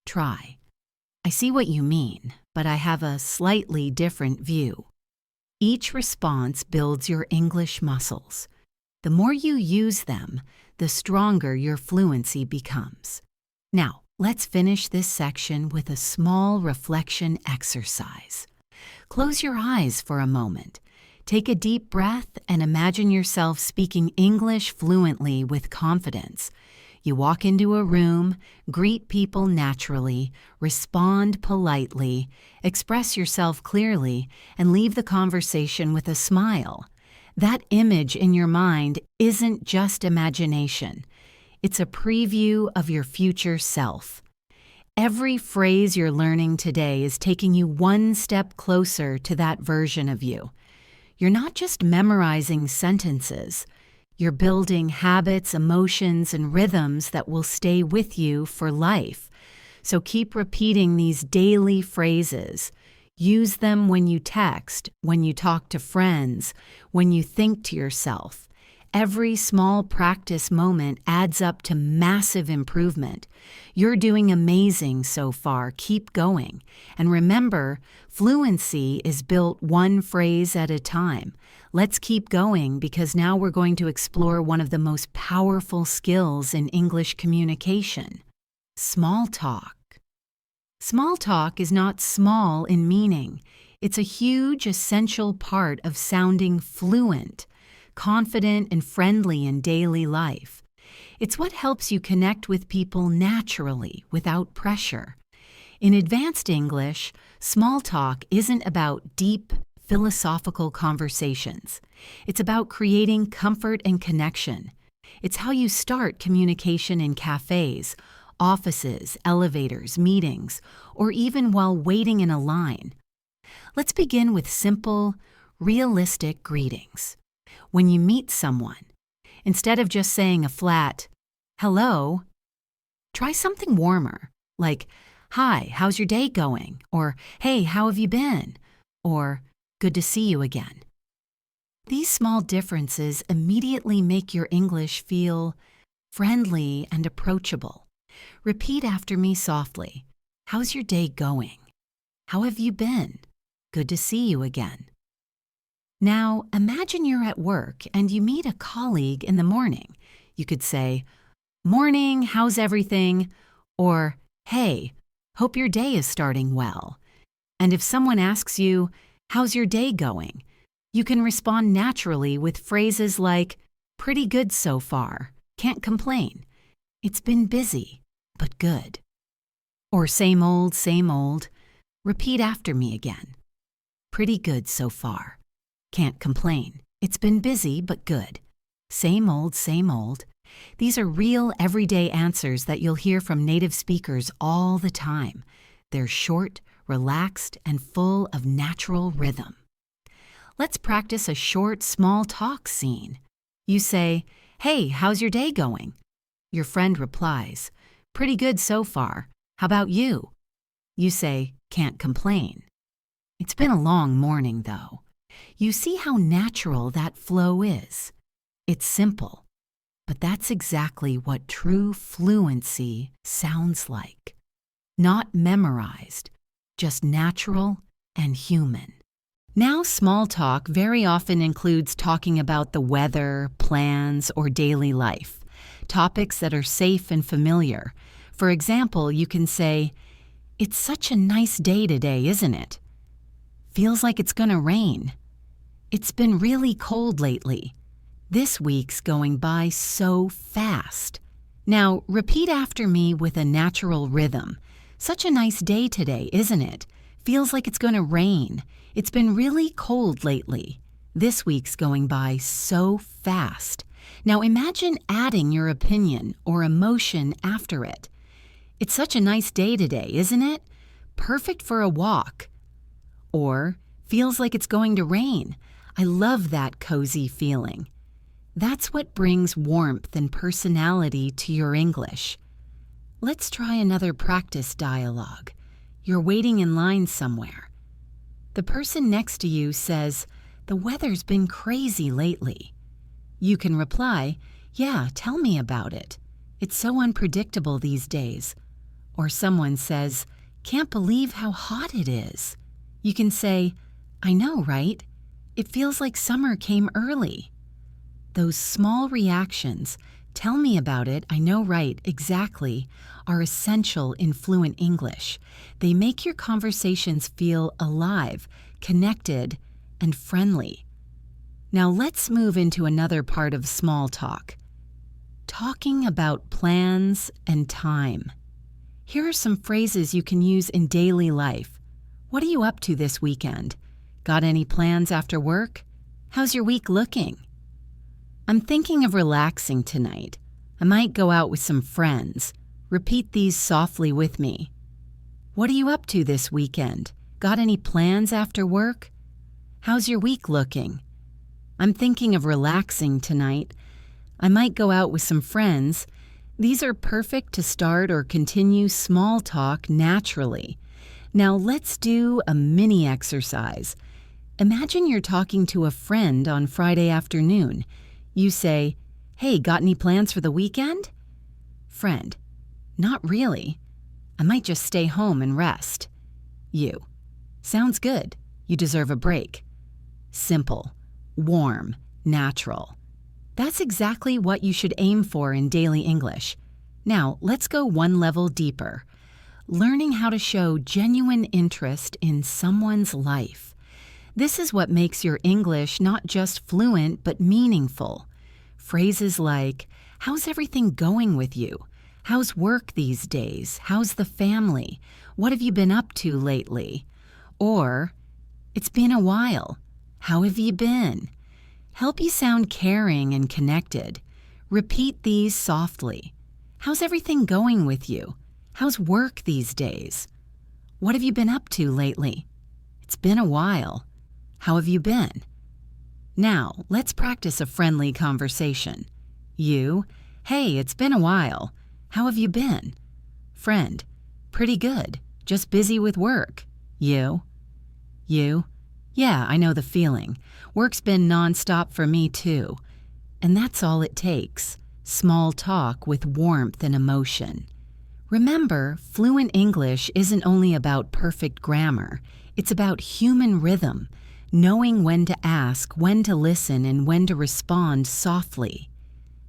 Try. I see what you mean, but I have a slightly different view. Each response builds your English muscles. The more you use them, the stronger your fluency becomes. Now, let's finish this section with a small reflection exercise. Close your eyes for a moment. Take a deep breath and imagine yourself speaking English fluently with confidence. You walk into a room, greet people naturally, respond politely, express yourself clearly, and leave the conversation with a smile. That image in your mind isn't just imagination. It's a preview of your future self. Every phrase you're learning today is taking you one step closer to that version of you. You're not just memorizing sentences. You're building habits, emotions, and rhythms that will stay with you for life. So keep repeating these daily phrases. Use them when you text, when you talk to friends, when you think to yourself. Every small practice moment adds up to massive improvement. You're doing amazing so far. Keep going. And remember, fluency is built one phrase at a time. Let's keep going because now we're going to explore one of the most powerful skills in English communication: small talk. Small talk is not small in meaning. It's a huge, essential part of sounding fluent, confident, and friendly in daily life. It's what helps you connect with people naturally, without pressure. In advanced English, small talk isn't about deep, philosophical conversations. It's about creating comfort and connection. It's how you start communication in cafes, offices, elevators, meetings, or even while waiting in a line. Let's begin with simple, realistic greetings. When you meet someone, instead of just saying a flat, "Hello," try something warmer, like, "Hi, how's your day going?" Or, "Hey, how have you been?" Or, "Good to see you again." These small differences immediately make your English feel friendly and approachable. Repeat after me softly. How's your day going? How have you been? Good to see you again. Now, imagine you're at work and you meet a colleague in the morning. You could say, "Morning, how's everything?" Or, "Hey, hope your day is starting well." And if someone asks you, "How's your day going?" you can respond naturally with phrases like, "Pretty good so far, can't complain. It's been busy, but good." Or same old, repeat after me again. "Pretty good so far, can't complain. It's been busy, but good." Same old, same old. These are real everyday answers that you'll hear from native speakers all the time. They're short, relaxed, and full of natural rhythm. Let's practice a short, small talk scene. You say, "Hey, how's your day going?" Your friend replies, "Pretty good so far. How about you?" You say, "Can't complain. It's been a long morning, though." You see how natural that flow is. It's simple, but that's exactly what true fluency sounds like. Not memorized, just natural and human. Now, small talk very often includes talking about the weather, plans, or daily life, topics that are safe and familiar. For example, you can say, "It's such a nice day today, isn't it? Feels like it's gonna rain. It's been really cold lately. This week's going by so fast." Now, repeat after me with a natural rhythm. "Such a nice day today, isn't it? Feels like it's gonna rain. It's been really cold lately. This week's going by so fast." Now imagine adding your opinion or emotion after it. "It's such a nice day today, isn't it? Perfect for a walk." Or, "Feels like it's going to rain. I love that cozy feeling." That's what brings warmth and personality to your English. Let's try another practice dialogue. You're waiting in line somewhere. The person next to you says, "The weather's been crazy lately." You can reply, "Yeah, tell me about it. It's so unpredictable these days." Or someone says, "Can't believe how hot it is." You can say, "I know, right? It feels like summer came early." Those small reactions, "Tell me about it, I know, right, exactly," are essential in fluent English. They make your conversations feel alive, connected, and friendly. Now let's move into another part of small talk. Talking about plans and time. Here are some phrases you can use in daily life. "What are you up to this weekend? Got any plans after work? How's your week looking?" "I'm thinking of relaxing tonight. I might go out with some friends." Repeat these softly with me. "What are you up to this weekend? Got any plans after work? How's your week looking?" "I'm thinking of relaxing tonight. I might go out with some friends. These are perfect to start or continue small talk naturally. Now let's do a mini exercise. Imagine you're talking to a friend on Friday afternoon. You say, "Hey, got any plans for the weekend?" Friend, "Not really. I might just stay home and rest." You, "Sounds good. You deserve a break." Simple, warm, natural. That's exactly what you should aim for in daily English. Now, let's go one level deeper. Learning how to show genuine interest in someone's life. This is what makes your English not just fluent but meaningful. Phrases like, "How's everything going with you? How's work these days? How's the family? What have you been up to lately?" Or, "It's been a while. How have you been?" Help you sound caring and connected. Repeat these softly. "How's everything going with you? How's work these days? What have you been up to lately? It's been a while. How have you been?" Now, let's practice a friendly conversation. You, "Hey, it's been a while. How have you been?" Friend, "Pretty good. Just busy with work." You, "Yeah, I know the feeling. Work's been nonstop for me too." And that's all it takes. Small talk with warmth and emotion. Remember, fluent English isn't only about perfect grammar. It's about human rhythm, knowing when to ask, when to listen, and when to respond softly.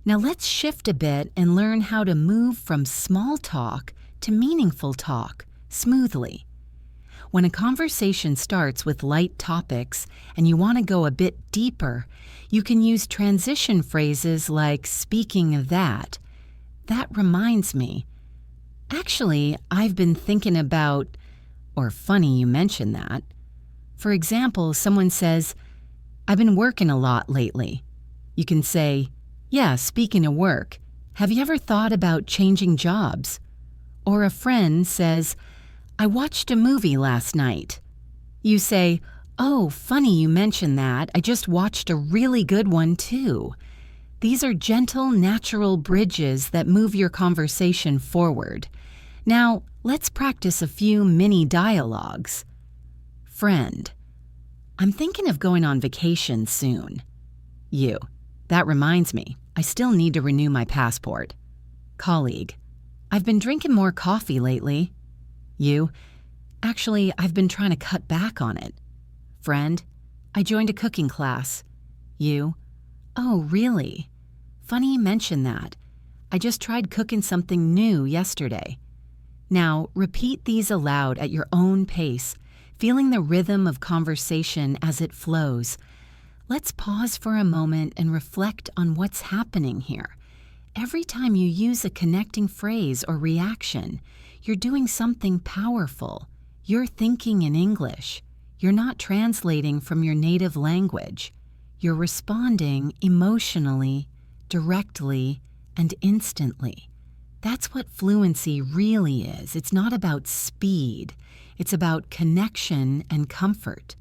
Now let's shift a bit and learn how to move from small talk to meaningful talk smoothly. When a conversation starts with light topics and you want to go a bit deeper, you can use transition phrases like "speaking of that." "That reminds me. Actually, I've been thinking about," or "funny you mention that." For example, someone says, "I've been working a lot lately." You can say, "Yeah, speaking of work, have you ever thought about changing jobs?" Or a friend says, "I watched a movie last night." You say, "Oh, funny you mention that. I just watched a really good one too." These are gentle, natural bridges that move your conversation forward. Now, let's practice a few mini dialogues. Friend, "I'm thinking of going on vacation soon." You, "That reminds me. I still need to renew my passport." Colleague, "I've been drinking more coffee lately." You, "Actually, I've been trying to cut back on it." Friend, "I joined a cooking class." You, "Oh, really? Funny you mention that. I just tried cooking something new yesterday." Now, repeat these aloud at your own pace, feeling the rhythm of conversation as it flows. Let's pause for a moment and reflect on what's happening here. Every time you use a connecting phrase or reaction, you're doing something powerful. You're thinking in English. You're not translating from your native language. You're responding emotionally, directly, and instantly. That's what fluency really is. It's not about speed. It's about connection and comfort.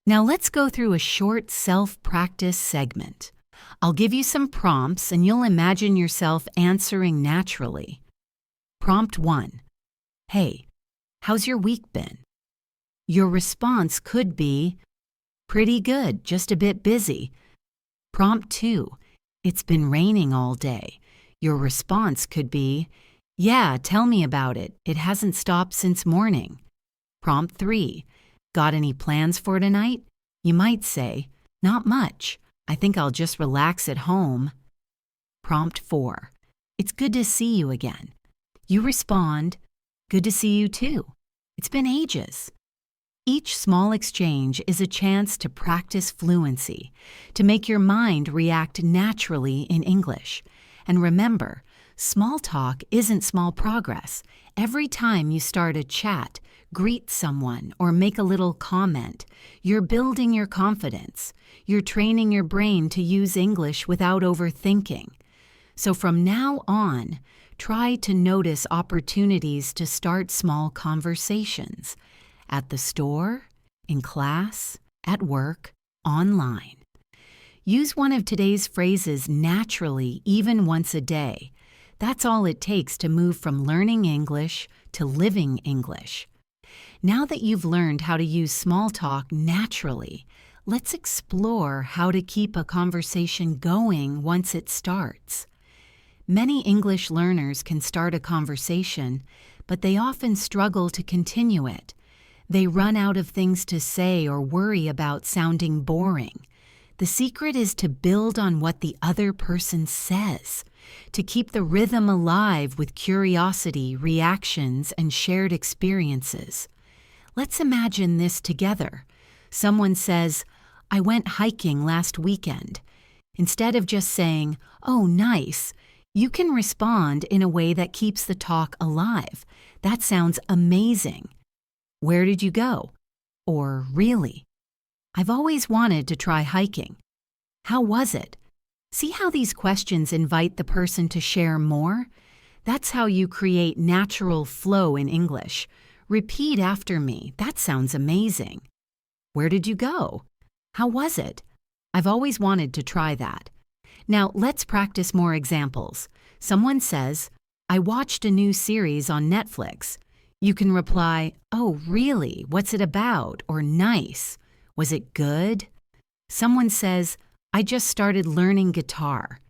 Now let's go through a short self-practice segment. I'll give you some prompts and you'll imagine yourself answering naturally. Prompt 1. "Hey, how's your week been?" Your response could be, "Pretty good, just a bit busy." Prompt 2. "It's been raining all day." Your response could be, "Yeah, tell me about it. It hasn't stopped since morning." Prompt 3. "Got any plans for tonight?" You might say, "Not much. I think I'll just relax at home." Prompt 4. "It's good to see you again." You respond, "Good to see you too. It's been ages." Each small exchange is a chance to practice fluency, to make your mind react naturally in English. And remember, small talk isn't small progress. Every time you start a chat, greet someone, or make a little comment, you're building your confidence. You're training your brain to use English without overthinking. So from now on, try to notice opportunities to start small conversations. At the store, in class, at work, online. Use one of today's phrases naturally even once a day. That's all it takes to move from learning English to living English. Now that you've learned how to use small talk naturally, let's explore how to keep a conversation going once it starts. Many English learners can start a conversation, but they often struggle to continue it. They run out of things to say or worry about sounding boring. The secret is to build on what the other person says, to keep the rhythm alive with curiosity, reactions, and shared experiences. Let's imagine this together. Someone says, "I went hiking last weekend." Instead of just saying, "Oh, nice," you can respond in a way that keeps the talk alive. That sounds amazing. "Where did you go?" Or, "Really? I've always wanted to try hiking. How was it?" See how these questions invite the person to share more? That's how you create natural flow in English. Repeat after me. That sounds amazing. "Where did you go?" "How was it?" "I've always wanted to try that." Now, let's practice more examples. Someone says, "I watched a new series on Netflix." You can reply, "Oh, really? What's it about?" Or "Nice. Was it good?" Someone says, "I just started learning guitar."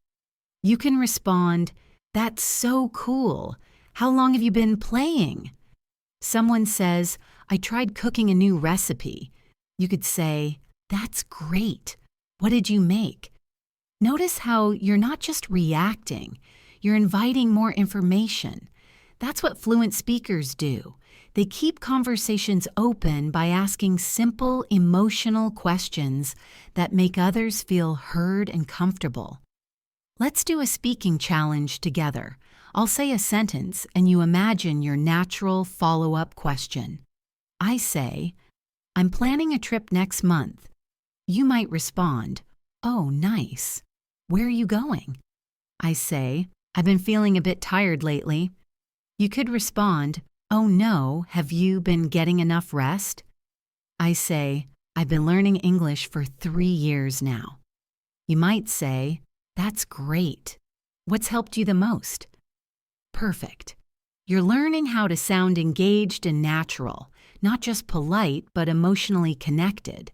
You can respond, "That's so cool. How long have you been playing?" Someone says, "I tried cooking a new recipe." You could say, "That's great. What did you make?" Notice how you're not just reacting, you're inviting more information. That's what fluent speakers do. They keep conversations open by asking simple, emotional questions that make others feel heard and comfortable. Let's do a speaking challenge together. I'll say a sentence and you imagine your natural follow-up question. I say, "I'm planning a trip next month." You might respond, "Oh, nice. Where are you going?" I say, "I've been feeling a bit tired lately." You could respond, "Oh no, have you been getting enough rest?" I say, "I've been learning English for 3 years now." You might say, "That's great. What's helped you the most?" Perfect. You're learning how to sound engaged and natural, not just polite, but emotionally connected.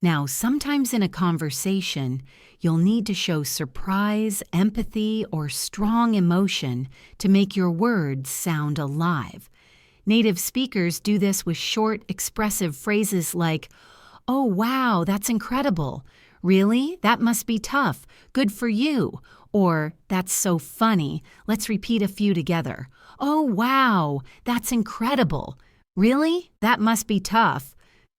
Now, sometimes in a conversation, you'll need to show surprise, empathy, or strong emotion to make your words sound alive. Native speakers do this with short, expressive phrases like, "Oh, wow, that's incredible." "Really? That must be tough. Good for you." Or, "That's so funny. Let's repeat a few together." "Oh, wow, that's incredible." "Really? That must be tough."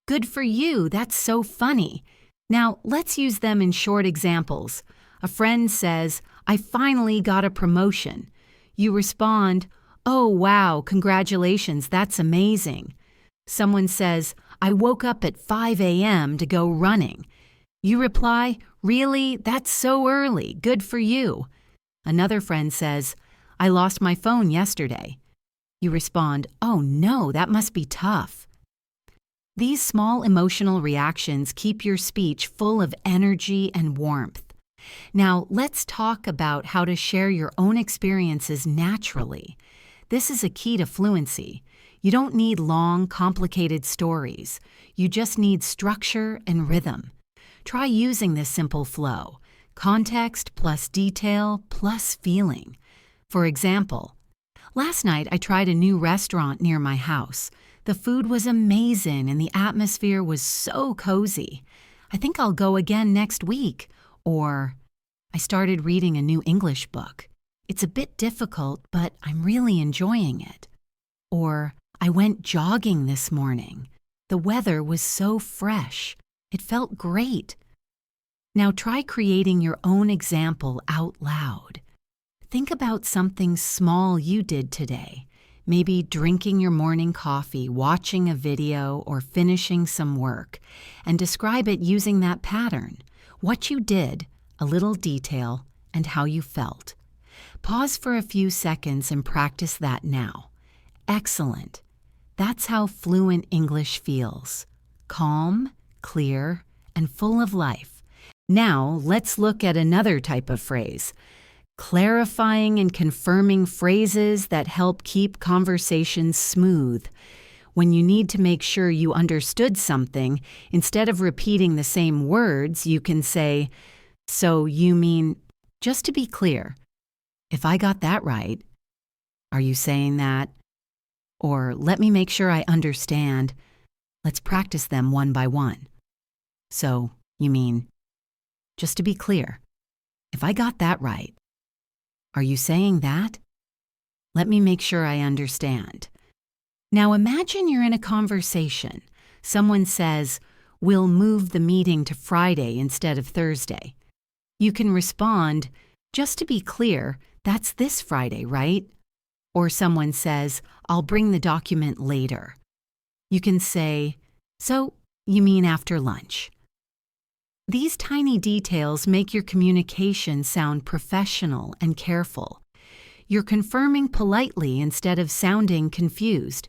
"Good for you. That's so funny." Now, let's use them in short examples. A friend says, "I finally got a promotion." You respond, "Oh, wow, congratulations, that's amazing." Someone says, "I woke up at 5 a.m. to go running." You reply, "Really? That's so early. Good for you." Another friend says, "I lost my phone yesterday." You respond, "Oh no, that must be tough." These small emotional reactions keep your speech full of energy and warmth. Now, let's talk about how to share your own experiences naturally. This is a key to fluency. You don't need long, complicated stories. You just need structure and rhythm. Try using this simple flow: context plus detail plus feeling. For example, last night I tried a new restaurant near my house. The food was amazing and the atmosphere was so cozy. I think I'll go again next week. Or, I started reading a new English book. It's a bit difficult, but I'm really enjoying it. Or, I went jogging this morning. The weather was so fresh. It felt great. Now try creating your own example out loud. Think about something small you did today. Maybe drinking your morning coffee, watching a video, or finishing some work, and describe it using that pattern. What you did, a little detail, and how you felt. Pause for a few seconds and practice that now. Excellent. That's how fluent English feels. Calm, clear, and full of life. Now, let's look at another type of phrase: clarifying and confirming phrases that help keep conversations smooth. When you need to make sure you understood something, instead of repeating the same words, you can say, "So you mean," just to be clear, "If I got that right," "Are you saying that?" Or, "Let me make sure I understand." Let's practice them one by one. "So you mean," just to be clear, "If I got that right." "Are you saying that?" "Let me make sure I understand." Now imagine you're in a conversation. Someone says, "We'll move the meeting to Friday instead of Thursday." You can respond, "Just to be clear, that's this Friday, right?" Or someone says, "I'll bring the document later." You can say, "So you mean after lunch?" These tiny details make your communication sound professional and careful. You're confirming politely instead of sounding confused.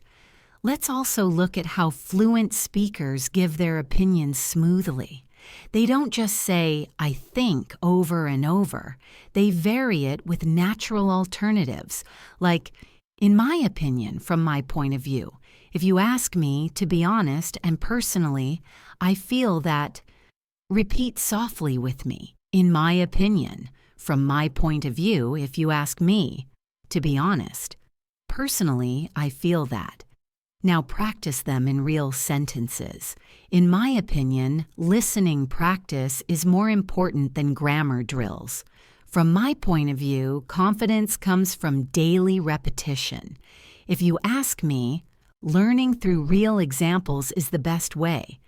Let's also look at how fluent speakers give their opinions smoothly. They don't just say, "I think," over and over. They vary it with natural alternatives, like, "In my opinion, from my point of view. If you ask me, to be honest and personally, I feel that." Repeat softly with me. "In my opinion, from my point of view, if you ask me, to be honest. Personally, I feel that." Now practice them in real sentences. In my opinion, listening practice is more important than grammar drills. From my point of view, confidence comes from daily repetition. If you ask me, learning through real examples is the best way.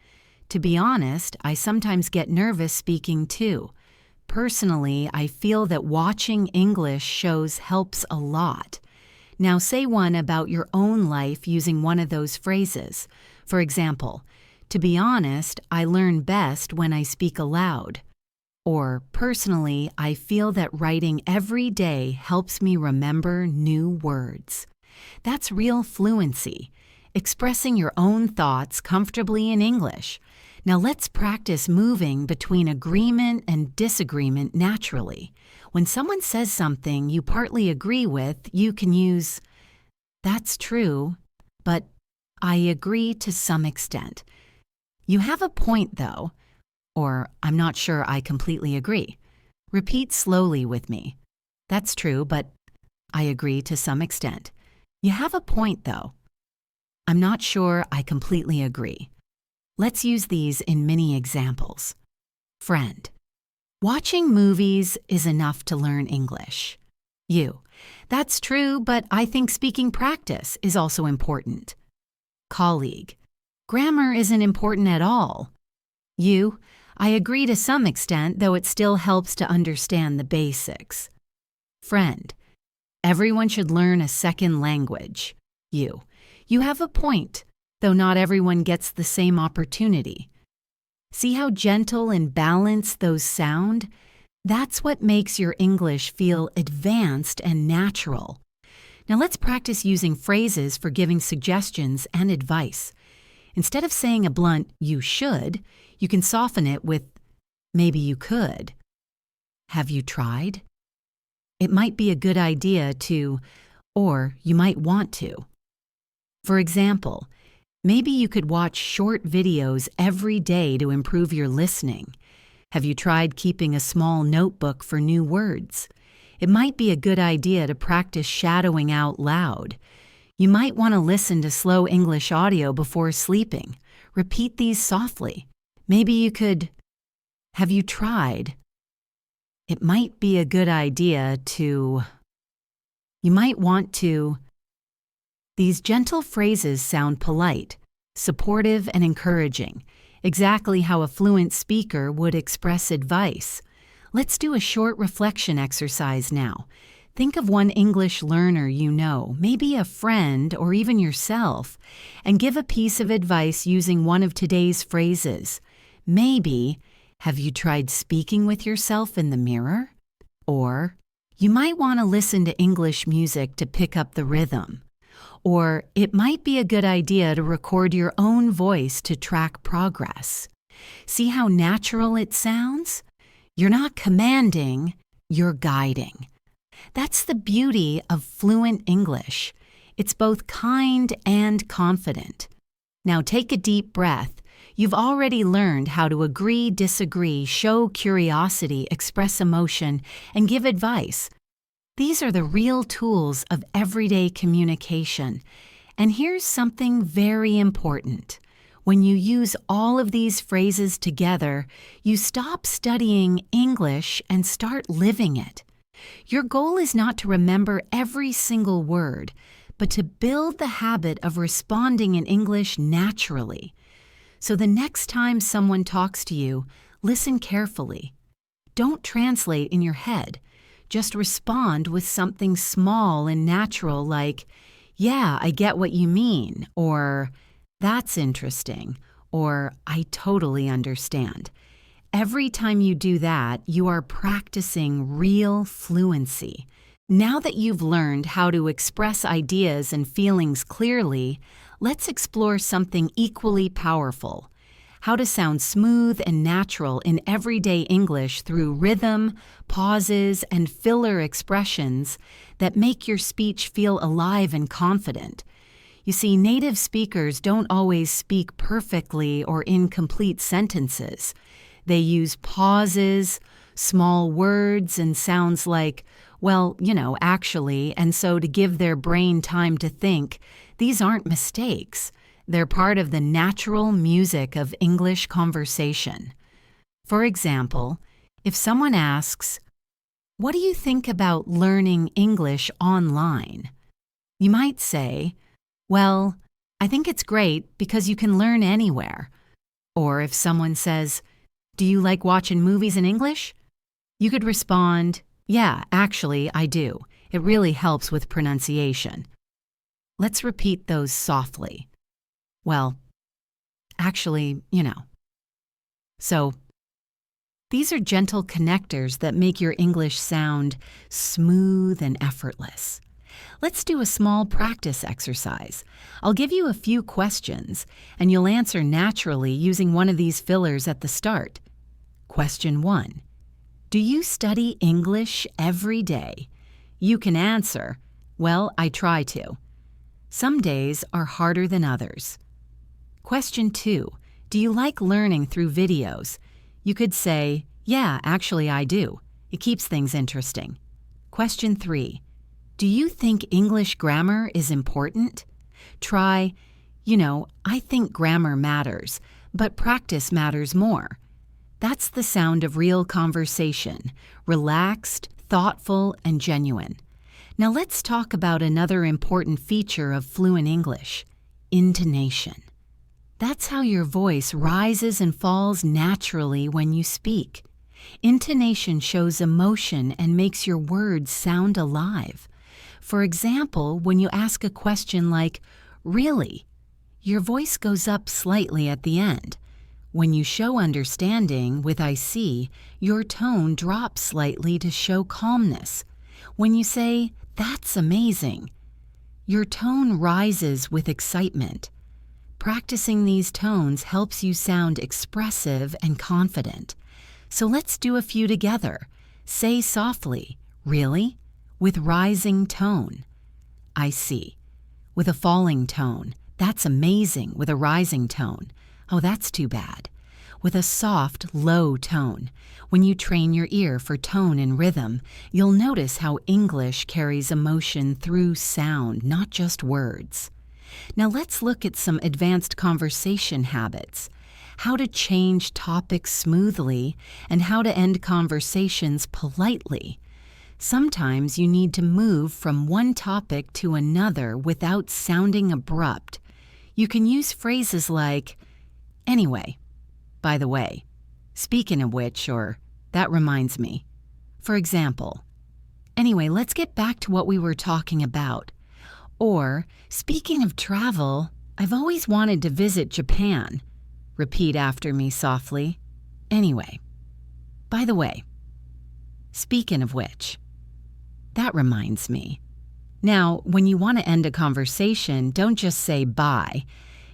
To be honest, I sometimes get nervous speaking too. Personally, I feel that watching English shows helps a lot. Now say one about your own life using one of those phrases. For example, "To be honest, I learn best when I speak aloud." Or, "Personally, I feel that writing every day helps me remember new words." That's real fluency, expressing your own thoughts comfortably in English. Now let's practice moving between agreement and disagreement naturally. When someone says something you partly agree with, you can use, "That's true, but I agree to some extent." "You have a point, though," or "I'm not sure I completely agree." Repeat slowly with me. "That's true, but I agree to some extent." "You have a point, though." "I'm not sure I completely agree." Let's use these in mini examples. Friend: "Watching movies is enough to learn English." You: "That's true, but I think speaking practice is also important." Colleague: "Grammar isn't important at all." You: "I agree to some extent, though it still helps to understand the basics." Friend: "Everyone should learn a second language." You: "You have a point, though not everyone gets the same opportunity." See how gentle and balanced those sound? That's what makes your English feel advanced and natural. Now let's practice using phrases for giving suggestions and advice. Instead of saying a blunt "you should," you can soften it with "maybe you could." "Have you tried?" "It might be a good idea to," or "you might want to." For example, maybe you could watch short videos every day to improve your listening. Have you tried keeping a small notebook for new words? It might be a good idea to practice shadowing out loud. You might want to listen to slow English audio before sleeping. Repeat these softly. Maybe you could, "Have you tried?" "It might be a good idea to," "You might want to." These gentle phrases sound polite, supportive, and encouraging, exactly how a fluent speaker would express advice. Let's do a short reflection exercise now. Think of one English learner you know, maybe a friend or even yourself, and give a piece of advice using one of today's phrases. Maybe, "Have you tried speaking with yourself in the mirror?" Or, "You might want to listen to English music to pick up the rhythm." Or, "It might be a good idea to record your own voice to track progress." See how natural it sounds? You're not commanding, you're guiding. That's the beauty of fluent English. It's both kind and confident. Now take a deep breath. You've already learned how to agree, disagree, show curiosity, express emotion, and give advice. These are the real tools of everyday communication. And here's something very important. When you use all of these phrases together, you stop studying English and start living it. Your goal is not to remember every single word, but to build the habit of responding in English naturally. So the next time someone talks to you, listen carefully. Don't translate in your head. Just respond with something small and natural like, "Yeah, I get what you mean," or "That's interesting," or "I totally understand." Every time you do that, you are practicing real fluency. Now that you've learned how to express ideas and feelings clearly, let's explore something equally powerful: how to sound smooth and natural in everyday English through rhythm, pauses, and filler expressions that make your speech feel alive and confident. You see, native speakers don't always speak perfectly or in complete sentences. They use pauses, small words, and sounds like, "well, actually," and so to give their brain time to think, these aren't mistakes. They're part of the natural music of English conversation. For example, if someone asks, "What do you think about learning English online?" You might say, "Well, I think it's great because you can learn anywhere." Or if someone says, "Do you like watching movies in English?" You could respond, "Yeah, actually, I do. It really helps with pronunciation." Let's repeat those softly. "Well, actually, So, these are gentle connectors that make your English sound smooth and effortless. Let's do a small practice exercise. I'll give you a few questions, and you'll answer naturally using one of these fillers at the start. Question 1. Do you study English every day? You can answer, "Well, I try to." Some days are harder than others. Question 2. Do you like learning through videos? You could say, "Yeah, actually I do. It keeps things interesting." Question 3. Do you think English grammar is important? Try, "I think grammar matters, but practice matters more." That's the sound of real conversation, relaxed, thoughtful, and genuine. Now let's talk about another important feature of fluent English: intonation. That's how your voice rises and falls naturally when you speak. Intonation shows emotion and makes your words sound alive. For example, when you ask a question like, "Really?" your voice goes up slightly at the end. When you show understanding with "I see," your tone drops slightly to show calmness. When you say, "That's amazing," your tone rises with excitement. Practicing these tones helps you sound expressive and confident. So let's do a few together. Say softly, "Really?" with rising tone. "I see," with a falling tone. "That's amazing," with a rising tone. "Oh, that's too bad," with a soft, low tone. When you train your ear for tone and rhythm, you'll notice how English carries emotion through sound, not just words. Now let's look at some advanced conversation habits: how to change topics smoothly and how to end conversations politely. Sometimes you need to move from one topic to another without sounding abrupt. You can use phrases like, "Anyway," "By the way," "Speaking of which," or "That reminds me." For example, "Anyway, let's get back to what we were talking about." Or, "Speaking of travel, I've always wanted to visit Japan." Repeat after me softly. "Anyway, by the way, speaking of which, that reminds me." Now, when you want to end a conversation, don't just say "bye."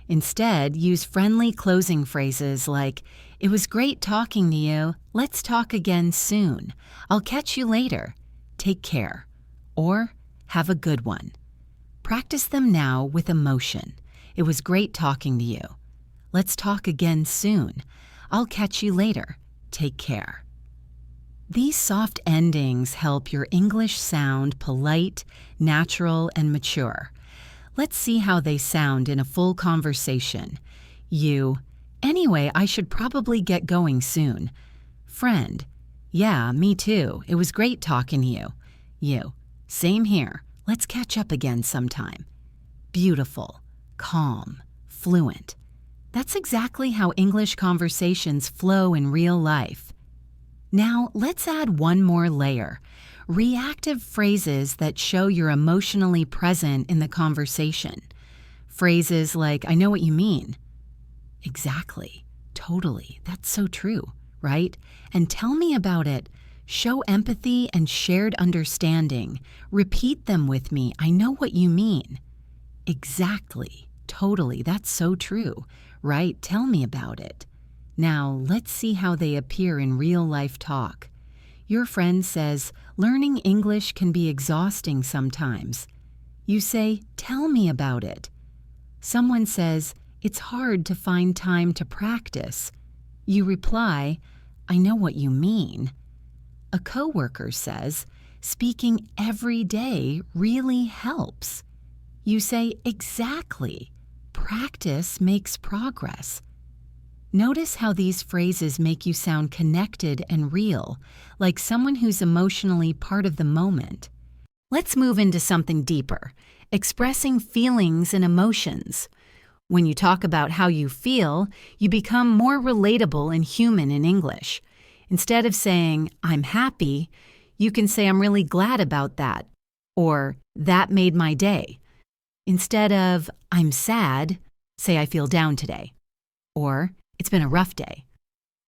Instead, use friendly closing phrases like, "It was great talking to you. Let's talk again soon. I'll catch you later. Take care." Or, "Have a good one." Practice them now with emotion. "It was great talking to you. Let's talk again soon. I'll catch you later. Take care." These soft endings help your English sound polite, natural, and mature. Let's see how they sound in a full conversation. You, "Anyway, I should probably get going soon." Friend, "Yeah, me too. It was great talking to you." You, "Same here. Let's catch up again sometime." Beautiful, calm, fluent. That's exactly how English conversations flow in real life. Now, let's add one more layer. Reactive phrases that show you're emotionally present in the conversation. Phrases like, "I know what you mean." "Exactly. Totally. That's so true," right? And "Tell me about it." Show empathy and shared understanding. Repeat them with me. "I know what you mean." "Exactly. Totally. That's so true," right? "Tell me about it." Now, let's see how they appear in real-life talk. Your friend says, "Learning English can be exhausting sometimes." You say, "Tell me about it." Someone says, "It's hard to find time to practice." You reply, "I know what you mean." A coworker says, "Speaking every day really helps." You say, "Exactly. Practice makes progress." Notice how these phrases make you sound connected and real, like someone who's emotionally part of the moment. Let's move into something deeper, expressing feelings and emotions. When you talk about how you feel, you become more relatable and human in English. Instead of saying, "I'm happy," you can say, "I'm really glad about that," or "That made my day." Instead of "I'm sad," say, "I feel down today," or "It's been a rough day."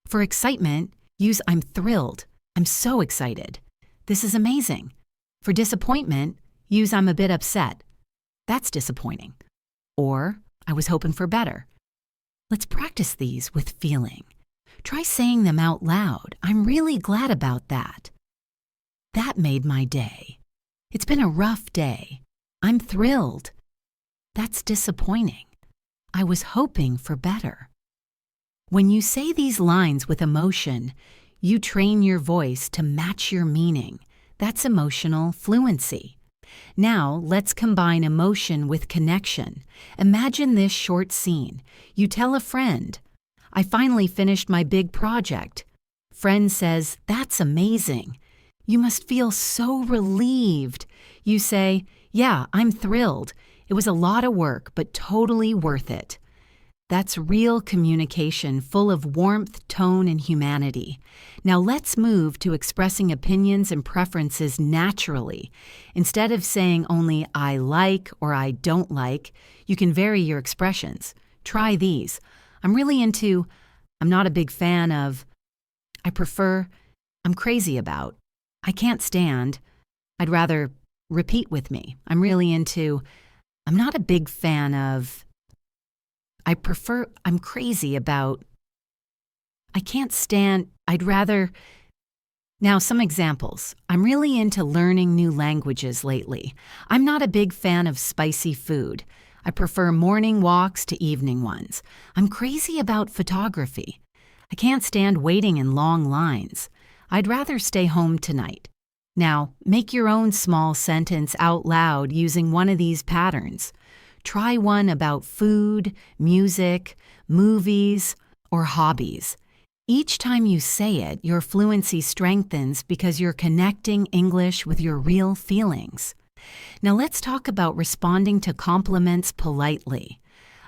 For excitement, use "I'm thrilled," "I'm so excited," "This is amazing." For disappointment, use "I'm a bit upset," "That's disappointing," or "I was hoping for better." Let's practice these with feeling. Try saying them out loud. "I'm really glad about that." "That made my day." "It's been a rough day." "I'm thrilled." "That's disappointing." "I was hoping for better." When you say these lines with emotion, you train your voice to match your meaning. That's emotional fluency. Now, let's combine emotion with connection. Imagine this short scene. You tell a friend, "I finally finished my big project." Friend says, "That's amazing." You must feel so relieved. You say, "Yeah, I'm thrilled. It was a lot of work, but totally worth it." That's real communication full of warmth, tone, and humanity. Now let's move to expressing opinions and preferences naturally. Instead of saying only "I like" or "I don't like," you can vary your expressions. Try these. "I'm really into," "I'm not a big fan of," "I prefer," "I'm crazy about," "I can't stand," "I'd rather." Repeat with me. "I'm really into," "I'm not a big fan of," "I prefer," "I'm crazy about," "I can't stand," "I'd rather." Now, some examples. "I'm really into learning new languages lately." "I'm not a big fan of spicy food." "I prefer morning walks to evening ones." "I'm crazy about photography." "I can't stand waiting in long lines." "I'd rather stay home tonight." Now, make your own small sentence out loud using one of these patterns. Try one about food, music, movies, or hobbies. Each time you say it, your fluency strengthens because you're connecting English with your real feelings. Now let's talk about responding to compliments politely.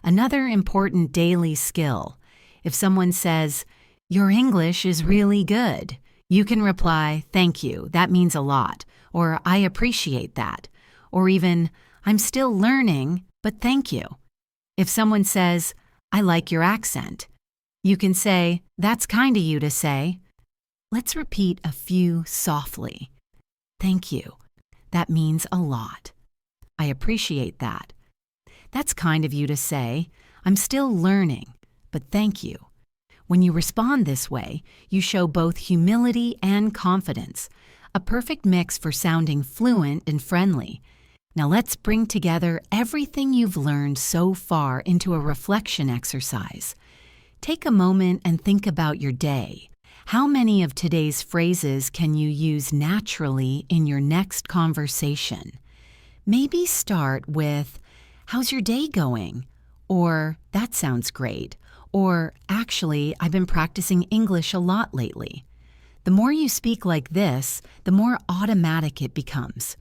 Another important daily skill. If someone says, "Your English is really good," you can reply, "Thank you, that means a lot," or "I appreciate that," or even, "I'm still learning, but thank you." If someone says, "I like your accent," you can say, "That's kind of you to say." Let's repeat a few softly. "Thank you. That means a lot." "I appreciate that." That's kind of you to say. I'm still learning, but thank you. When you respond this way, you show both humility and confidence, a perfect mix for sounding fluent and friendly. Now let's bring together everything you've learned so far into a reflection exercise. Take a moment and think about your day. How many of today's phrases can you use naturally in your next conversation? Maybe start with, "How's your day going?" Or, "That sounds great." Or, "Actually, I've been practicing English a lot lately." The more you speak like this, the more automatic it becomes.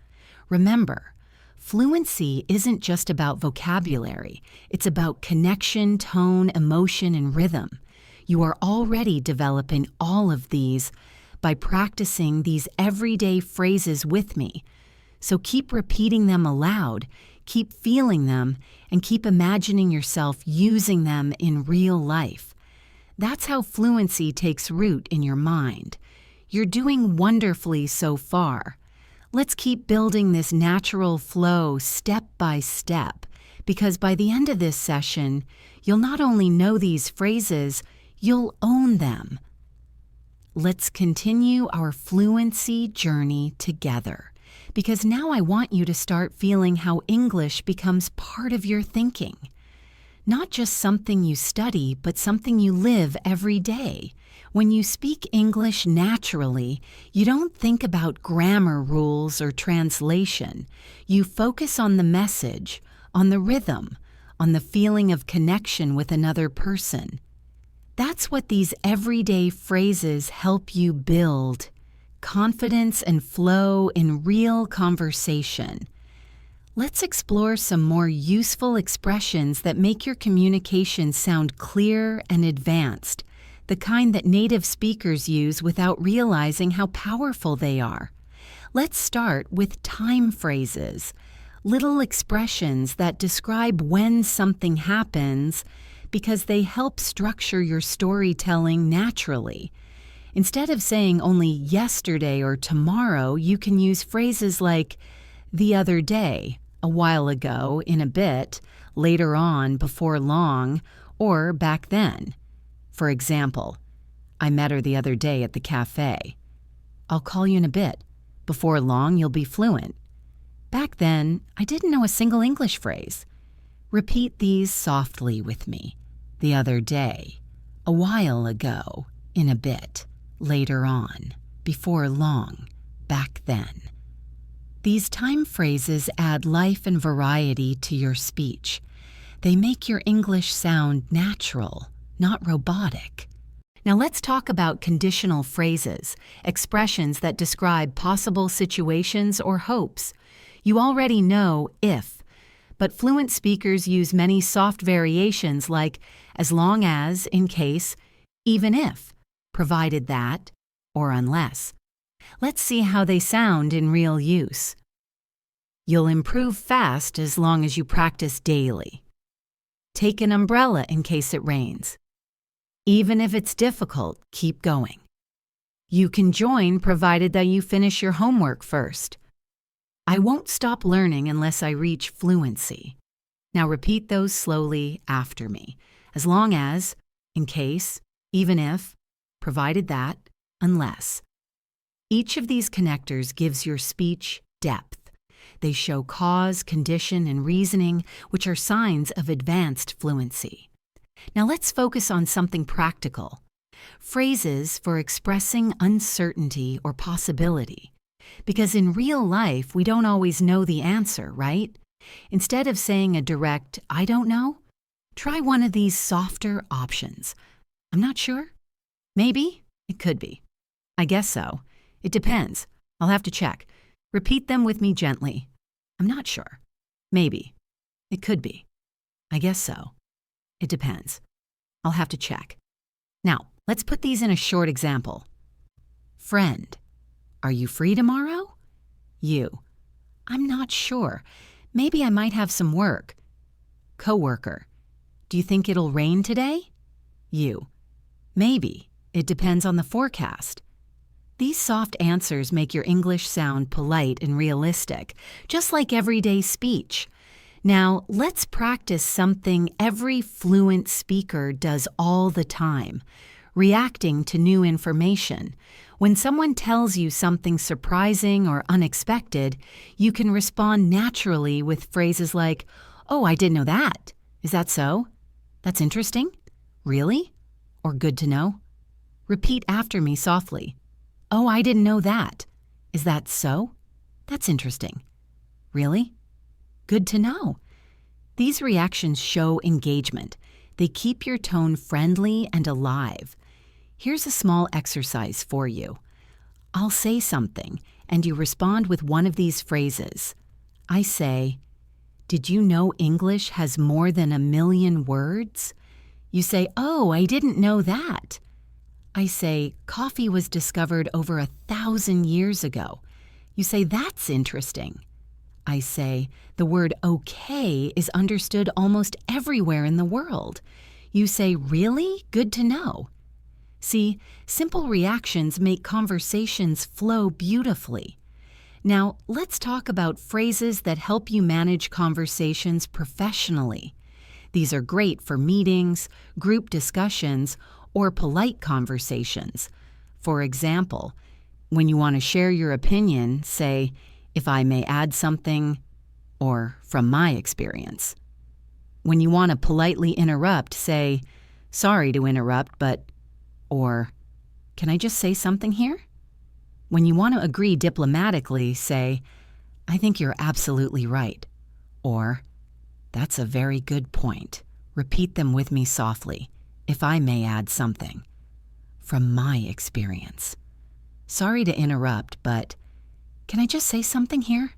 Remember, fluency isn't just about vocabulary. It's about connection, tone, emotion, and rhythm. You are already developing all of these by practicing these everyday phrases with me. So keep repeating them aloud, keep feeling them, and keep imagining yourself using them in real life. That's how fluency takes root in your mind. You're doing wonderfully so far. Let's keep building this natural flow step by step, because by the end of this session, you'll not only know these phrases, you'll own them. Let's continue our fluency journey together, because now I want you to start feeling how English becomes part of your thinking. Not just something you study, but something you live every day. When you speak English naturally, you don't think about grammar rules or translation. You focus on the message, on the rhythm, on the feeling of connection with another person. That's what these everyday phrases help you build: confidence and flow in real conversation. Let's explore some more useful expressions that make your communication sound clear and advanced, the kind that native speakers use without realizing how powerful they are. Let's start with time phrases, little expressions that describe when something happens because they help structure your storytelling naturally. Instead of saying only yesterday or tomorrow, you can use phrases like the other day, a while ago, in a bit, later on, before long, or back then. For example, I met her the other day at the cafe. I'll call you in a bit. Before long, you'll be fluent. Back then, I didn't know a single English phrase. Repeat these softly with me. The other day, a while ago, in a bit, later on, before long, back then. These time phrases add life and variety to your speech. They make your English sound natural, not robotic. Now let's talk about conditional phrases, expressions that describe possible situations or hopes. You already know if, but fluent speakers use many soft variations like as long as, in case, even if, provided that, or unless. Let's see how they sound in real use. You'll improve fast as long as you practice daily. Take an umbrella in case it rains. Even if it's difficult, keep going. You can join provided that you finish your homework first. I won't stop learning unless I reach fluency. Now repeat those slowly after me. As long as, in case, even if, provided that, unless. Each of these connectors gives your speech depth. They show cause, condition, and reasoning, which are signs of advanced fluency. Now let's focus on something practical. Phrases for expressing uncertainty or possibility. Because in real life, we don't always know the answer, right? Instead of saying a direct, "I don't know," try one of these softer options. "I'm not sure." "Maybe." "It could be." "I guess so." "It depends." "I'll have to check." Repeat them with me gently. "I'm not sure." "Maybe." "It could be." "I guess so." "It depends." "I'll have to check." Now, let's put these in a short example. Friend: "Are you free tomorrow?" You: "I'm not sure. Maybe I might have some work." Coworker: "Do you think it'll rain today?" You: "Maybe. It depends on the forecast." These soft answers make your English sound polite and realistic, just like everyday speech. Now, let's practice something every fluent speaker does all the time: reacting to new information. When someone tells you something surprising or unexpected, you can respond naturally with phrases like, "Oh, I didn't know that. Is that so? That's interesting. Really?" Or "good to know." Repeat after me softly. "Oh, I didn't know that. Is that so? That's interesting. Really? Good to know." These reactions show engagement. They keep your tone friendly and alive. Here's a small exercise for you. I'll say something, and you respond with one of these phrases. I say, "Did you know English has more than 1,000,000 words?" You say, "Oh, I didn't know that." I say, "Coffee was discovered over 1,000 years ago." You say, "That's interesting." I say, "The word okay is understood almost everywhere in the world." You say, "Really? Good to know." See, simple reactions make conversations flow beautifully. Now, let's talk about phrases that help you manage conversations professionally. These are great for meetings, group discussions, or polite conversations. For example, when you want to share your opinion, say, "If I may add something," or "from my experience." When you want to politely interrupt, say, "Sorry to interrupt, but," or "Can I just say something here?" When you want to agree diplomatically, say, "I think you're absolutely right," or "That's a very good point." Repeat them with me softly. "If I may add something. From my experience. Sorry to interrupt, but can I just say something here?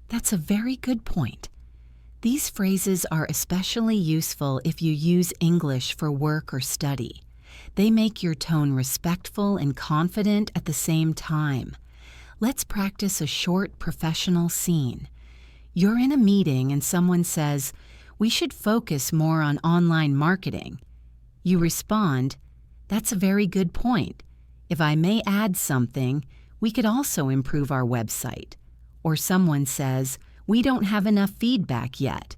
That's a very good point." These phrases are especially useful if you use English for work or study. They make your tone respectful and confident at the same time. Let's practice a short professional scene. You're in a meeting and someone says, "We should focus more on online marketing." You respond, "That's a very good point. If I may add something, we could also improve our website." Or someone says, "We don't have enough feedback yet."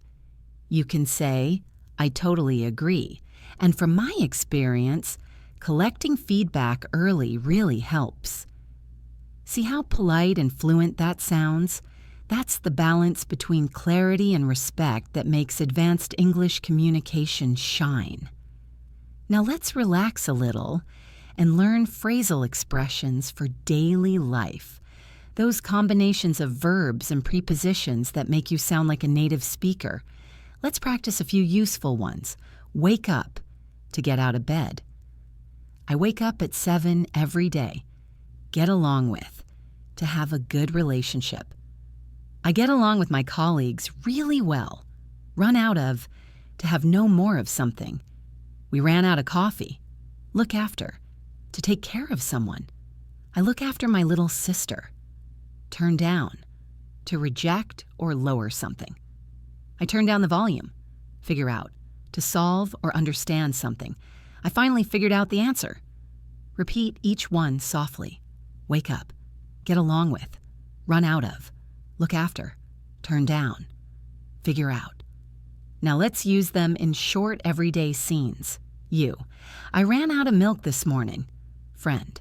You can say, "I totally agree. And from my experience, collecting feedback early really helps." See how polite and fluent that sounds? That's the balance between clarity and respect that makes advanced English communication shine. Now let's relax a little and learn phrasal expressions for daily life. Those combinations of verbs and prepositions that make you sound like a native speaker. Let's practice a few useful ones. Wake up, to get out of bed. I wake up at 7 every day. Get along with, to have a good relationship. I get along with my colleagues really well. Run out of, to have no more of something. We ran out of coffee. Look after, to take care of someone. I look after my little sister. Turn down, to reject or lower something. I turn down the volume. Figure out, to solve or understand something. I finally figured out the answer. Repeat each one softly. Wake up, get along with, run out of, look after, turn down, figure out. Now let's use them in short everyday scenes. You, I ran out of milk this morning. Friend,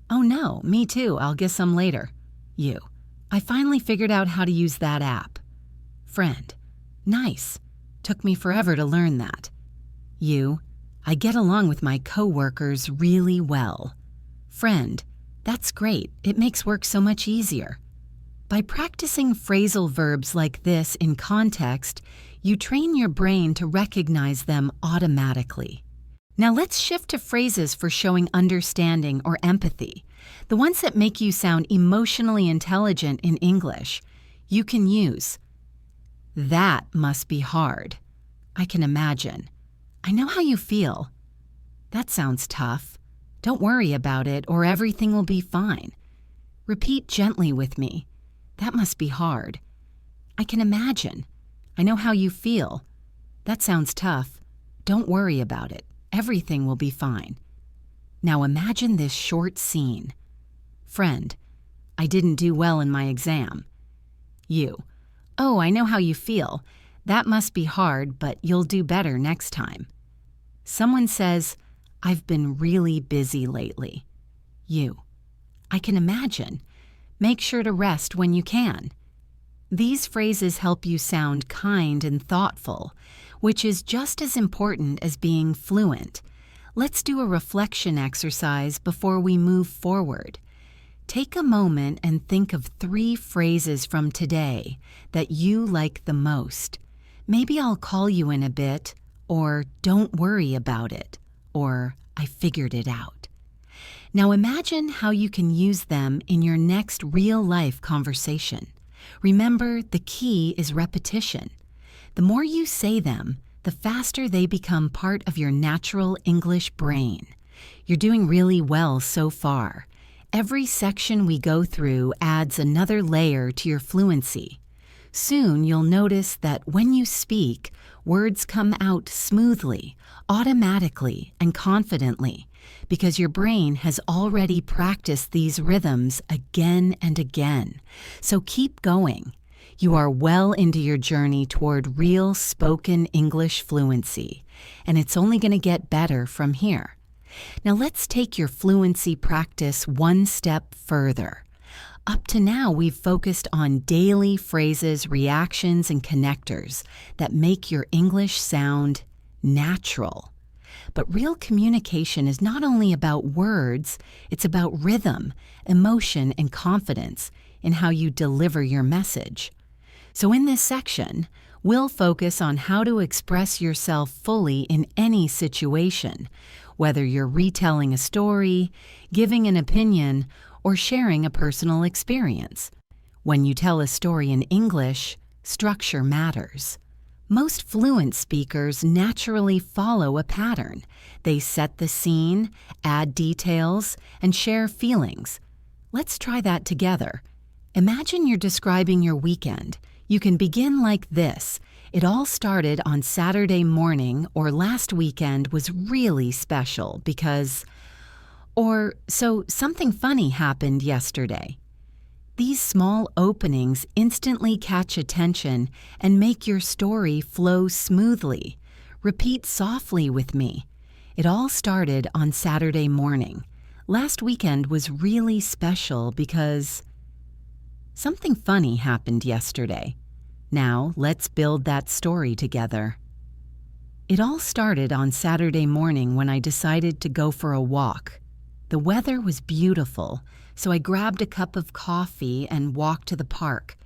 oh no, me too, I'll get some later. You, I finally figured out how to use that app. Friend, nice, took me forever to learn that. You, I get along with my coworkers really well. Friend, that's great, it makes work so much easier. By practicing phrasal verbs like this in context, you train your brain to recognize them automatically. Now let's shift to phrases for showing understanding or empathy, the ones that make you sound emotionally intelligent in English. You can use, "That must be hard. I can imagine. I know how you feel. That sounds tough. Don't worry about it or everything will be fine." Repeat gently with me. "That must be hard. I can imagine. I know how you feel. That sounds tough. Don't worry about it. Everything will be fine." Now imagine this short scene. Friend, I didn't do well in my exam. You, oh, I know how you feel. That must be hard, but you'll do better next time. Someone says, I've been really busy lately. You, I can imagine. Make sure to rest when you can. These phrases help you sound kind and thoughtful, which is just as important as being fluent. Let's do a reflection exercise before we move forward. Take a moment and think of 3 phrases from today that you like the most. Maybe I'll call you in a bit, or don't worry about it, or I figured it out. Now imagine how you can use them in your next real-life conversation. Remember, the key is repetition. The more you say them, the faster they become part of your natural English brain. You're doing really well so far. Every section we go through adds another layer to your fluency. Soon you'll notice that when you speak, words come out smoothly, automatically, and confidently, because your brain has already practiced these rhythms again and again. So keep going. You are well into your journey toward real spoken English fluency, and it's only going to get better from here. Now let's take your fluency practice one step further. Up to now, we've focused on daily phrases, reactions, and connectors that make your English sound natural. But real communication is not only about words, it's about rhythm, emotion, and confidence in how you deliver your message. So in this section, we'll focus on how to express yourself fully in any situation, whether you're retelling a story, giving an opinion, or sharing a personal experience. When you tell a story in English, structure matters. Most fluent speakers naturally follow a pattern. They set the scene, add details, and share feelings. Let's try that together. Imagine you're describing your weekend. You can begin like this. It all started on Saturday morning, or last weekend was really special because... Or, so something funny happened yesterday. These small openings instantly catch attention and make your story flow smoothly. Repeat softly with me. It all started on Saturday morning. Last weekend was really special because... Something funny happened yesterday. Now, let's build that story together. It all started on Saturday morning when I decided to go for a walk. The weather was beautiful, so I grabbed a cup of coffee and walked to the park.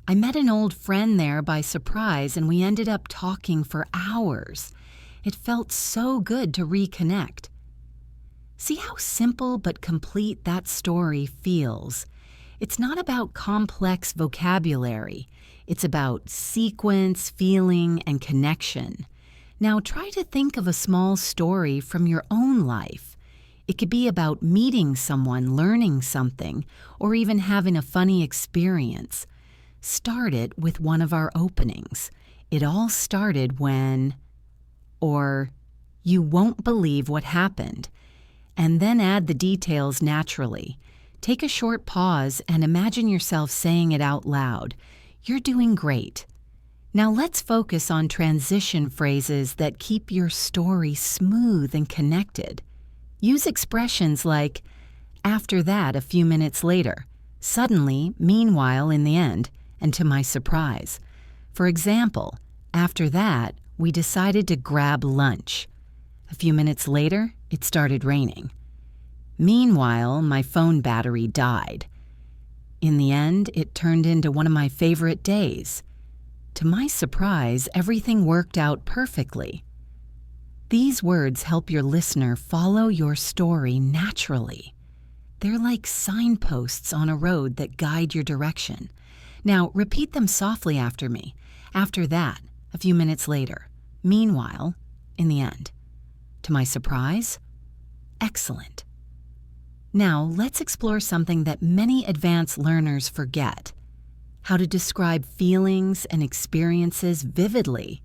I met an old friend there by surprise, and we ended up talking for hours. It felt so good to reconnect. See how simple but complete that story feels. It's not about complex vocabulary. It's about sequence, feeling, and connection. Now try to think of a small story from your own life. It could be about meeting someone, learning something, or even having a funny experience. Start it with one of our openings. It all started when... Or, you won't believe what happened. And then add the details naturally. Take a short pause and imagine yourself saying it out loud. You're doing great. Now let's focus on transition phrases that keep your story smooth and connected. Use expressions like, after that a few minutes later, suddenly, meanwhile in the end, and to my surprise. For example, after that, we decided to grab lunch. A few minutes later, it started raining. Meanwhile, my phone battery died. In the end, it turned into one of my favorite days. To my surprise, everything worked out perfectly. These words help your listener follow your story naturally. They're like signposts on a road that guide your direction. Now, repeat them softly after me. After that, a few minutes later. Meanwhile, in the end. To my surprise, excellent. Now, let's explore something that many advanced learners forget: how to describe feelings and experiences vividly.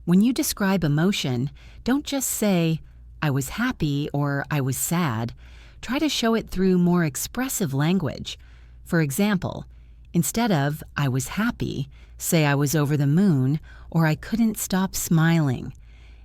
When you describe emotion, don't just say, I was happy or I was sad. Try to show it through more expressive language. For example, Instead of I was happy, say I was over the moon or I couldn't stop smiling.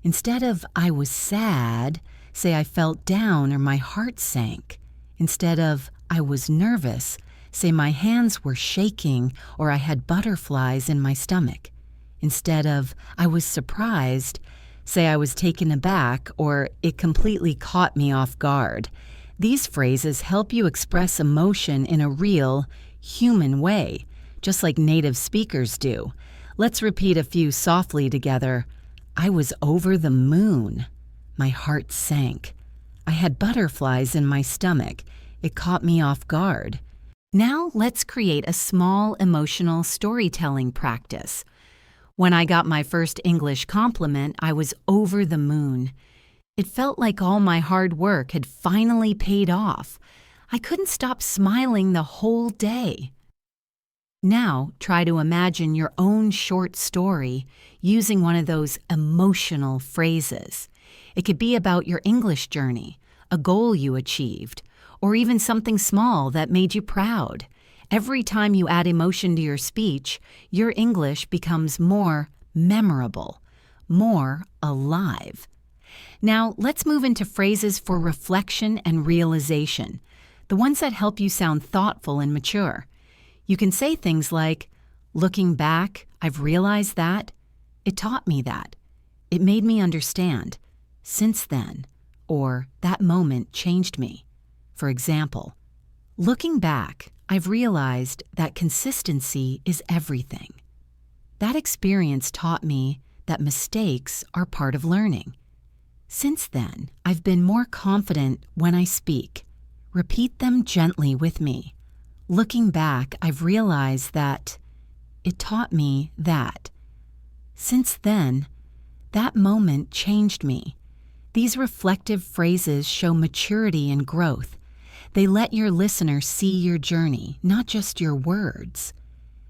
Instead of I was sad, say I felt down or my heart sank. Instead of I was nervous, say my hands were shaking or I had butterflies in my stomach. Instead of I was surprised, say I was taken aback or it completely caught me off guard. These phrases help you express emotion in a real, human way, just like native speakers do. Let's repeat a few softly together. I was over the moon. My heart sank. I had butterflies in my stomach. It caught me off guard. Now let's create a small emotional storytelling practice. When I got my first English compliment, I was over the moon. It felt like all my hard work had finally paid off. I couldn't stop smiling the whole day. Now, try to imagine your own short story using one of those emotional phrases. It could be about your English journey, a goal you achieved, or even something small that made you proud. Every time you add emotion to your speech, your English becomes more memorable, more alive. Now, let's move into phrases for reflection and realization, the ones that help you sound thoughtful and mature. You can say things like, looking back, I've realized that. It taught me that. It made me understand. Since then, or that moment changed me. For example, looking back, I've realized that consistency is everything. That experience taught me that mistakes are part of learning. Since then, I've been more confident when I speak. Repeat them gently with me. Looking back, I've realized that it taught me that. Since then, that moment changed me. These reflective phrases show maturity and growth. They let your listener see your journey, not just your words.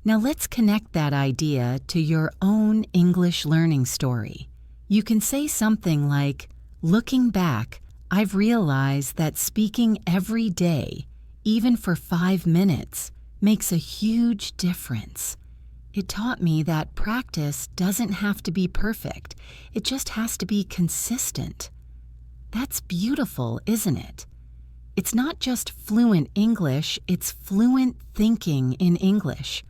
Now let's connect that idea to your own English learning story. You can say something like, looking back, I've realized that speaking every day, even for 5 minutes, makes a huge difference. It taught me that practice doesn't have to be perfect. It just has to be consistent. That's beautiful, isn't it? It's not just fluent English, it's fluent thinking in English.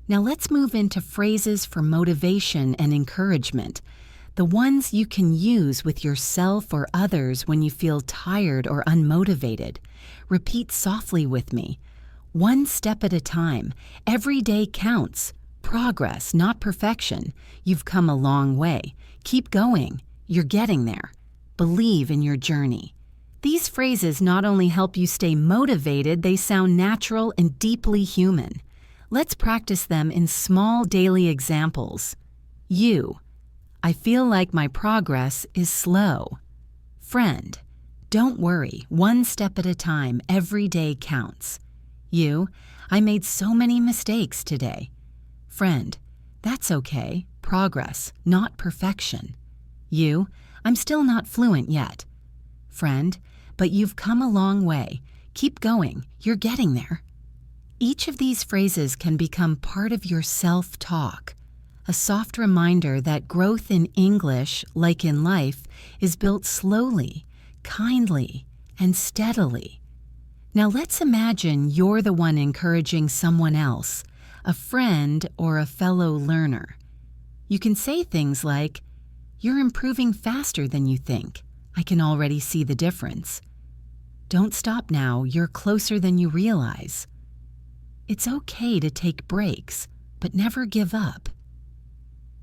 Now let's move into phrases for motivation and encouragement, the ones you can use with yourself or others when you feel tired or unmotivated. Repeat softly with me. One step at a time. Every day counts. Progress, not perfection. You've come a long way. Keep going. You're getting there. Believe in your journey. These phrases not only help you stay motivated, they sound natural and deeply human. Let's practice them in small daily examples. You. I feel like my progress is slow. Friend. Don't worry, one step at a time, every day counts. You. I made so many mistakes today. Friend. That's okay, progress, not perfection. You. I'm still not fluent yet. Friend. But you've come a long way. Keep going, you're getting there. Each of these phrases can become part of your self-talk, a soft reminder that growth in English, like in life, is built slowly, kindly, and steadily. Now let's imagine you're the one encouraging someone else, a friend or a fellow learner. You can say things like, "You're improving faster than you think. I can already see the difference. Don't stop now, you're closer than you realize. It's okay to take breaks, but never give up."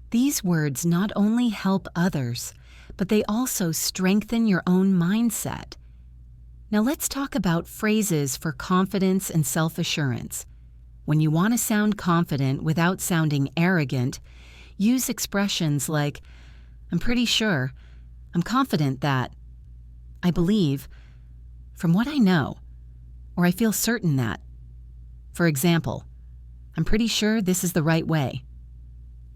These words not only help others, but they also strengthen your own mindset. Now let's talk about phrases for confidence and self-assurance. When you want to sound confident without sounding arrogant, use expressions like, "I'm pretty sure," "I'm confident that," "I believe," "From what I know," or "I feel certain that." For example, "I'm pretty sure this is the right way."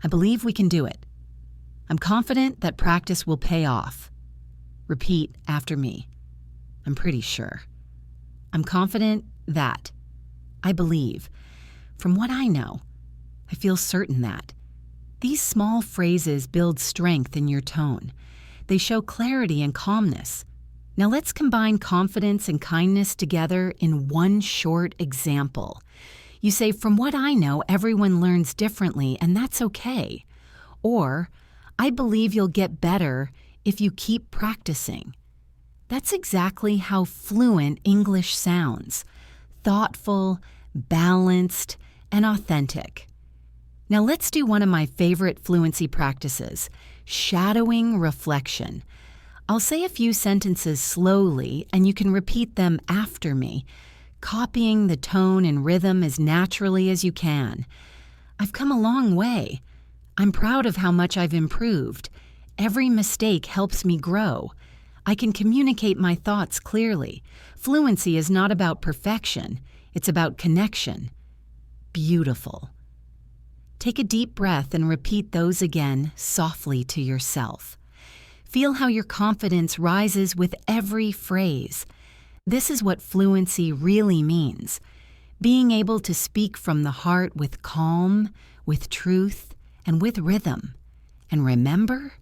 "I believe we can do it." "I'm confident that practice will pay off." Repeat after me. I'm pretty sure. I'm confident that. I believe. from what I know. I feel certain that. These small phrases build strength in your tone. They show clarity and calmness. Now let's combine confidence and kindness together in one short example. You say, from what I know, everyone learns differently, and that's okay. Or, I believe you'll get better if you keep practicing. That's exactly how fluent English sounds: thoughtful, balanced, and authentic. Now let's do one of my favorite fluency practices, shadowing reflection. I'll say a few sentences slowly, and you can repeat them after me, copying the tone and rhythm as naturally as you can. I've come a long way. I'm proud of how much I've improved. Every mistake helps me grow. I can communicate my thoughts clearly. Fluency is not about perfection. It's about connection. Beautiful. Take a deep breath and repeat those again softly to yourself. Feel how your confidence rises with every phrase. This is what fluency really means: being able to speak from the heart with calm, with truth, and with rhythm. And remember,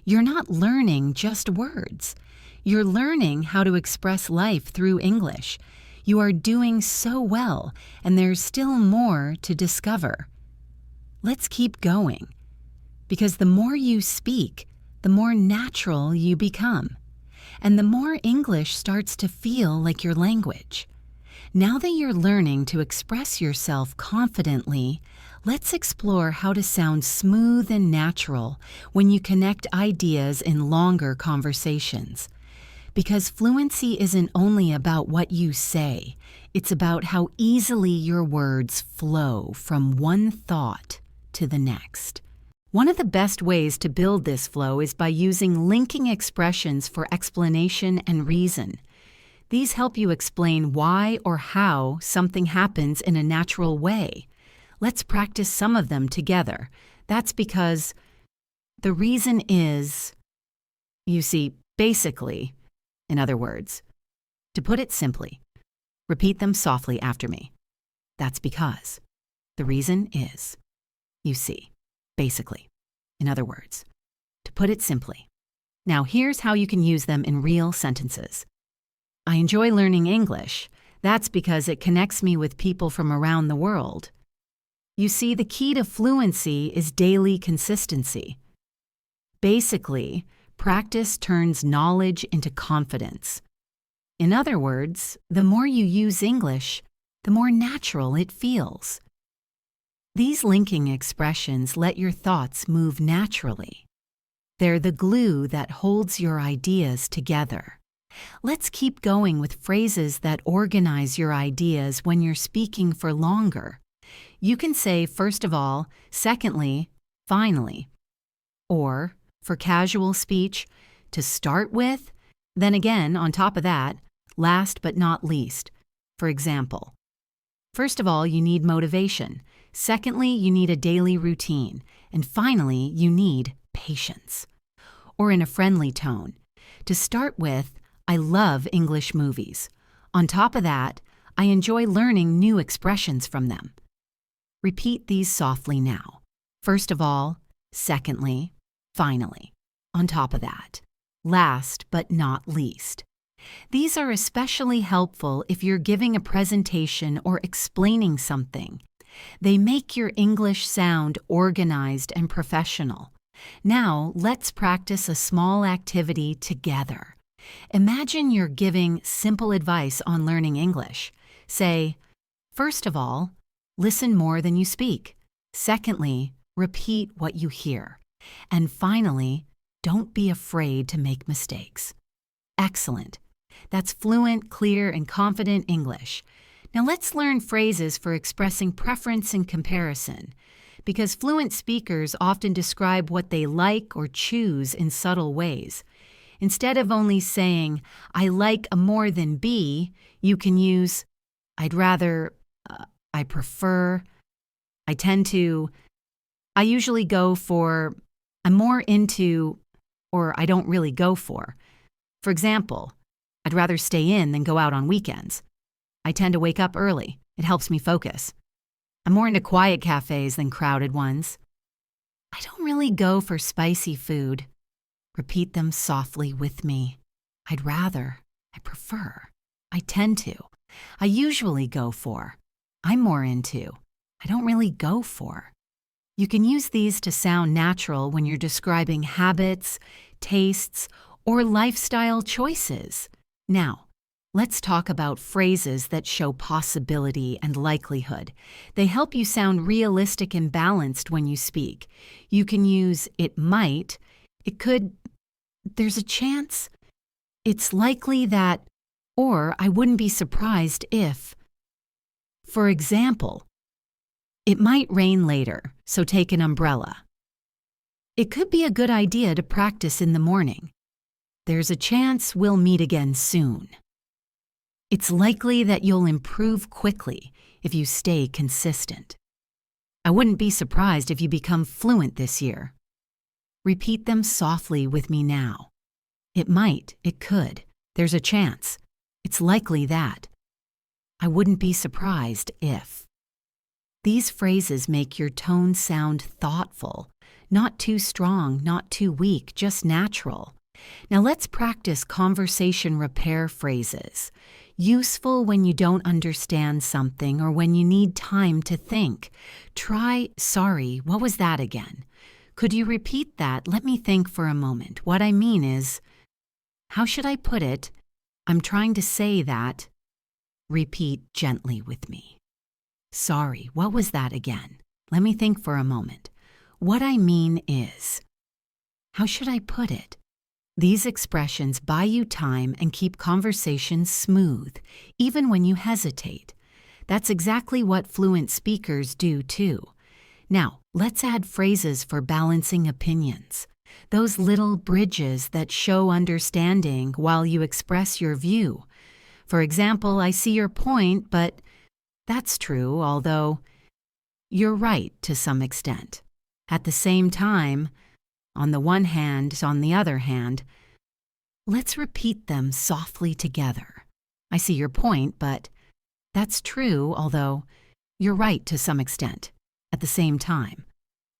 you're not learning just words. You're learning how to express life through English. You are doing so well, and there's still more to discover. Let's keep going, because the more you speak, the more natural you become, and the more English starts to feel like your language. Now that you're learning to express yourself confidently, let's explore how to sound smooth and natural when you connect ideas in longer conversations. Because fluency isn't only about what you say, it's about how easily your words flow from one thought to the next. One of the best ways to build this flow is by using linking expressions for explanation and reason. These help you explain why or how something happens in a natural way. Let's practice some of them together. That's because the reason is, you see, basically, in other words. To put it simply, repeat them softly after me. That's because. The reason is, you see, basically. In other words. To put it simply. Now here's how you can use them in real sentences. I enjoy learning English. That's because it connects me with people from around the world. You see, the key to fluency is daily consistency. Basically, practice turns knowledge into confidence. In other words, the more you use English, the more natural it feels. These linking expressions let your thoughts move naturally. They're the glue that holds your ideas together. Let's keep going with phrases that organize your ideas when you're speaking for longer. You can say, first of all, secondly, finally. Or, for casual speech, to start with, then again, on top of that, last but not least. For example, first of all, you need motivation. Secondly, you need a daily routine. And finally, you need patience. Or in a friendly tone. To start with, I love English movies. On top of that, I enjoy learning new expressions from them. Repeat these softly now. First of all, secondly, finally. On top of that, last but not least. These are especially helpful if you're giving a presentation or explaining something. They make your English sound organized and professional. Now, let's practice a small activity together. Imagine you're giving simple advice on learning English. Say, first of all, listen more than you speak. Secondly, repeat what you hear. And finally, don't be afraid to make mistakes. Excellent. That's fluent, clear, and confident English. Now let's learn phrases for expressing preference and comparison, because fluent speakers often describe what they like or choose in subtle ways. Instead of only saying, I like a more than B, you can use, I'd rather, I prefer, I tend to, I usually go for, I'm more into, or I don't really go for. For example, I'd rather stay in than go out on weekends. I tend to wake up early. It helps me focus. I'm more into quiet cafes than crowded ones. I don't really go for spicy food. Repeat them softly with me. I'd rather. I prefer. I tend to. I usually go for. I'm more into. I don't really go for. You can use these to sound natural when you're describing habits, tastes, or lifestyle choices. Now, let's talk about phrases that show possibility and likelihood. They help you sound realistic and balanced when you speak. You can use it might, it could, there's a chance, it's likely that, or I wouldn't be surprised if. For example, it might rain later, so take an umbrella. It could be a good idea to practice in the morning. There's a chance we'll meet again soon. It's likely that you'll improve quickly if you stay consistent. I wouldn't be surprised if you become fluent this year. Repeat them softly with me now. It might, it could, there's a chance. It's likely that. I wouldn't be surprised if. These phrases make your tone sound thoughtful, not too strong, not too weak, just natural. Now let's practice conversation repair phrases. Useful when you don't understand something or when you need time to think. Try, sorry, what was that again? Could you repeat that? Let me think for a moment. What I mean is, how should I put it? I'm trying to say that. Repeat gently with me. Sorry, what was that again? Let me think for a moment. What I mean is, how should I put it? These expressions buy you time and keep conversations smooth, even when you hesitate. That's exactly what fluent speakers do too. Now, let's add phrases for balancing opinions. Those little bridges that show understanding while you express your view. For example, I see your point, but that's true, although you're right to some extent. At the same time, on the one hand, on the other hand, let's repeat them softly together. I see your point, but that's true, although you're right to some extent. At the same time,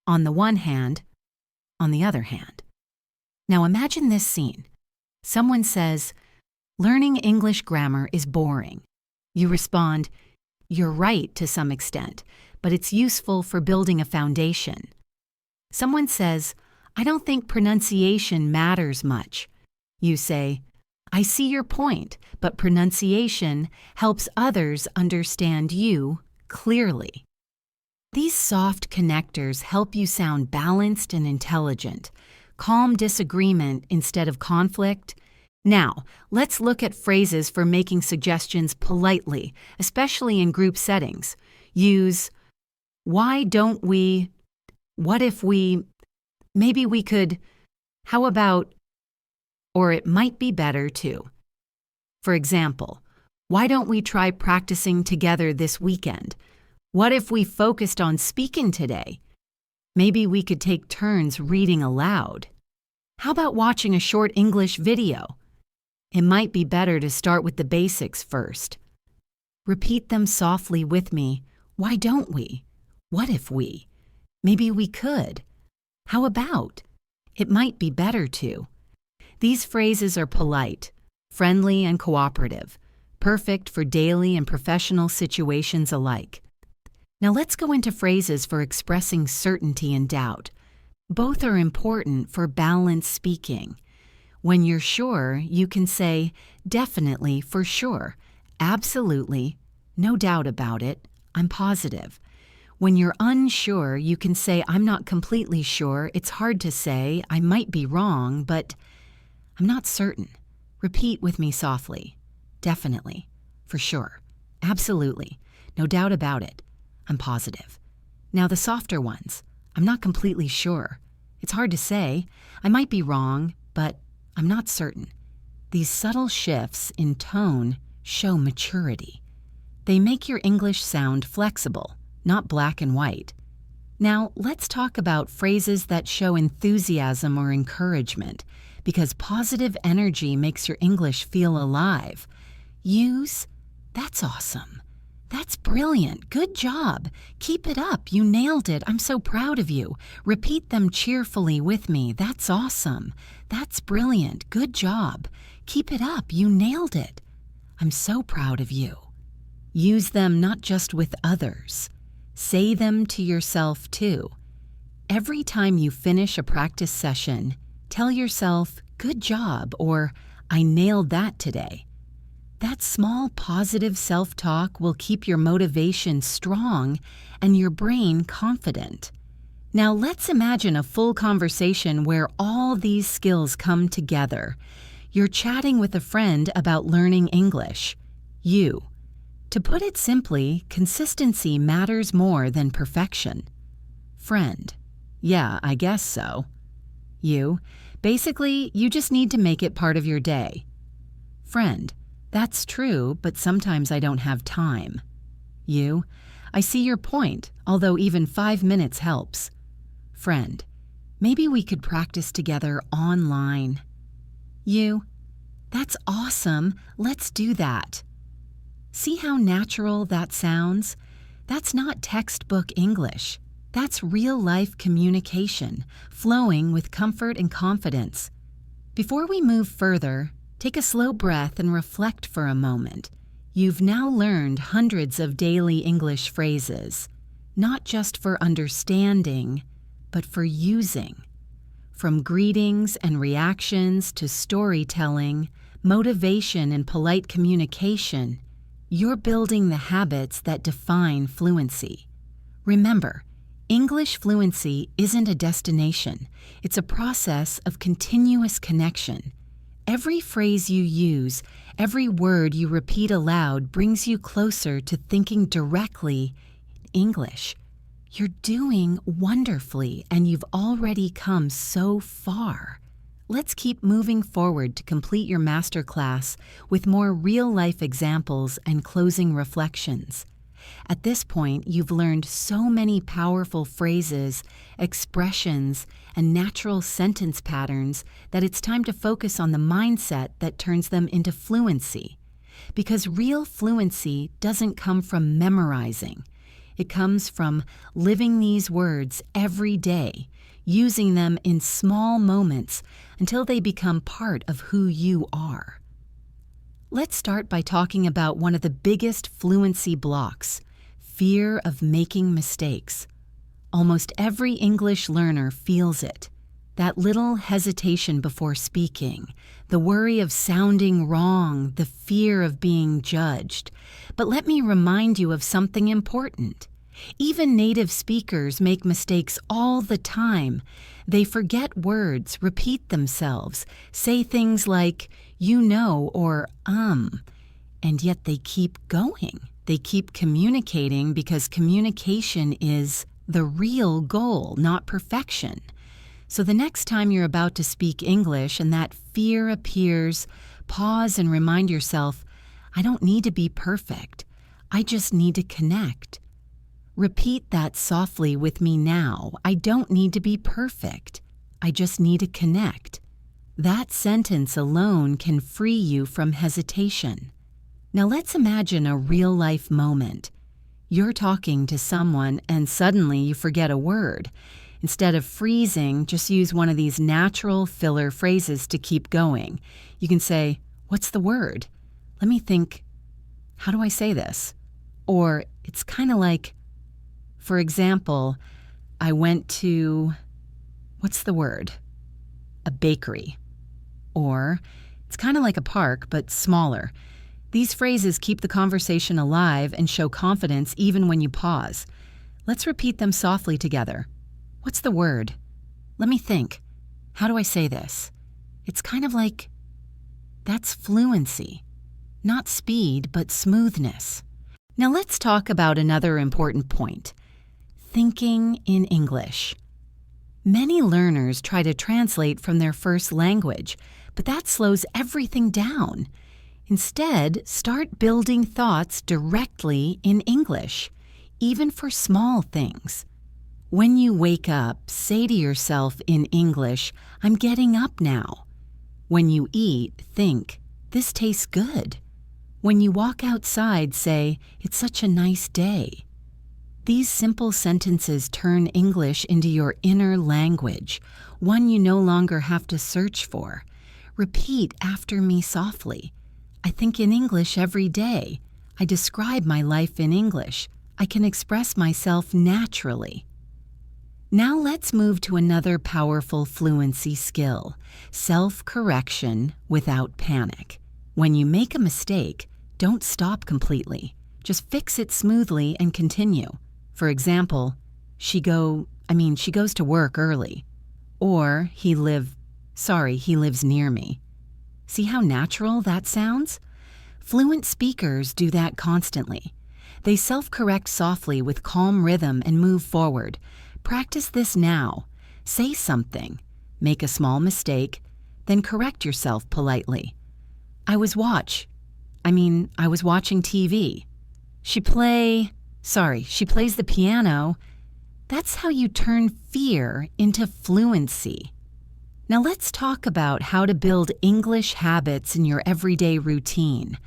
on the one hand, on the other hand. Now imagine this scene. Someone says, "Learning English grammar is boring." You respond, "You're right to some extent, but it's useful for building a foundation." Someone says, "I don't think pronunciation matters much." You say, "I see your point, but pronunciation helps others understand you clearly." These soft connectors help you sound balanced and intelligent, calm disagreement instead of conflict. Now, let's look at phrases for making suggestions politely, especially in group settings. Use, "Why don't we," "What if we," "Maybe we could," "How about," or "It might be better to." For example, "Why don't we try practicing together this weekend?" "What if we focused on speaking today?" "Maybe we could take turns reading aloud." "How about watching a short English video?" "It might be better to start with the basics first." Repeat them softly with me. Why don't we? What if we? Maybe we could. How about? It might be better to. These phrases are polite, friendly, and cooperative, perfect for daily and professional situations alike. Now let's go into phrases for expressing certainty and doubt. Both are important for balanced speaking. When you're sure, you can say, "Definitely, for sure," "Absolutely," "No doubt about it," "I'm positive." When you're unsure, you can say, "I'm not completely sure, it's hard to say, I might be wrong, but I'm not certain." Repeat with me softly. Definitely, for sure, absolutely, no doubt about it, I'm positive. Now the softer ones. I'm not completely sure. It's hard to say, I might be wrong, but I'm not certain. These subtle shifts in tone show maturity. They make your English sound flexible, not black and white. Now, let's talk about phrases that show enthusiasm or encouragement, because positive energy makes your English feel alive. Use, "That's awesome," That's brilliant. Good job. Keep it up. You nailed it. I'm so proud of you. Repeat them cheerfully with me. That's awesome. That's brilliant. Good job. Keep it up. You nailed it. I'm so proud of you. Use them not just with others. Say them to yourself too. Every time you finish a practice session, tell yourself, good job, or I nailed that today. That small positive self-talk will keep your motivation strong and your brain confident. Now let's imagine a full conversation where all these skills come together. You're chatting with a friend about learning English. To put it simply, consistency matters more than perfection. Friend: yeah, I guess so. Basically, you just need to make it part of your day. Friend: that's true, but sometimes I don't have time. I see your point, although even 5 minutes helps. Friend: maybe we could practice together online. That's awesome. Let's do that. See how natural that sounds? That's not textbook English. That's real-life communication, flowing with comfort and confidence. Before we move further, take a slow breath and reflect for a moment. You've now learned hundreds of daily English phrases, not just for understanding, but for using. From greetings and reactions to storytelling, motivation and polite communication, you're building the habits that define fluency. Remember, English fluency isn't a destination. It's a process of continuous connection. Every phrase you use, every word you repeat aloud brings you closer to thinking directly in English. You're doing wonderfully, and you've already come so far. Let's keep moving forward to complete your masterclass with more real-life examples and closing reflections. At this point, you've learned so many powerful phrases, expressions, and natural sentence patterns that it's time to focus on the mindset that turns them into fluency. Because real fluency doesn't come from memorizing. It comes from living these words every day, using them in small moments until they become part of who you are. Let's start by talking about one of the biggest fluency blocks: fear of making mistakes. Almost every English learner feels it. That little hesitation before speaking, the worry of sounding wrong, the fear of being judged. But let me remind you of something important. Even native speakers make mistakes all the time. They forget words, repeat themselves, say things like, or and yet they keep going. They keep communicating because communication is the real goal, not perfection. So the next time you're about to speak English and that fear appears, pause and remind yourself, I don't need to be perfect. I just need to connect. Repeat that softly with me now. I don't need to be perfect. I just need to connect. That sentence alone can free you from hesitation. Now let's imagine a real-life moment. You're talking to someone and suddenly you forget a word. Instead of freezing, just use one of these natural filler phrases to keep going. You can say, what's the word? Let me think, how do I say this? Or it's kind of like, for example, I went to, what's the word? A bakery. Or it's kind of like a park, but smaller. These phrases keep the conversation alive and show confidence even when you pause. Let's repeat them softly together. What's the word? Let me think. How do I say this? It's kind of like, that's fluency. Not speed, but smoothness. Now let's talk about another important point. Thinking in English. Many learners try to translate from their first language, but that slows everything down. Instead, start building thoughts directly in English, even for small things. When you wake up, say to yourself in English, I'm getting up now. When you eat, think, this tastes good. When you walk outside, say, "It's such a nice day." These simple sentences turn English into your inner language, one you no longer have to search for. Repeat after me softly. I think in English every day. I describe my life in English. I can express myself naturally. Now let's move to another powerful fluency skill, self-correction without panic. When you make a mistake, don't stop completely. Just fix it smoothly and continue. For example, she goes to work early. Or he lives near me. See how natural that sounds? Fluent speakers do that constantly. They self-correct softly with calm rhythm and move forward. Practice this now. Say something. Make a small mistake, then correct yourself politely. I was watching TV. She plays the piano. That's how you turn fear into fluency. Now let's talk about how to build English habits in your everyday routine.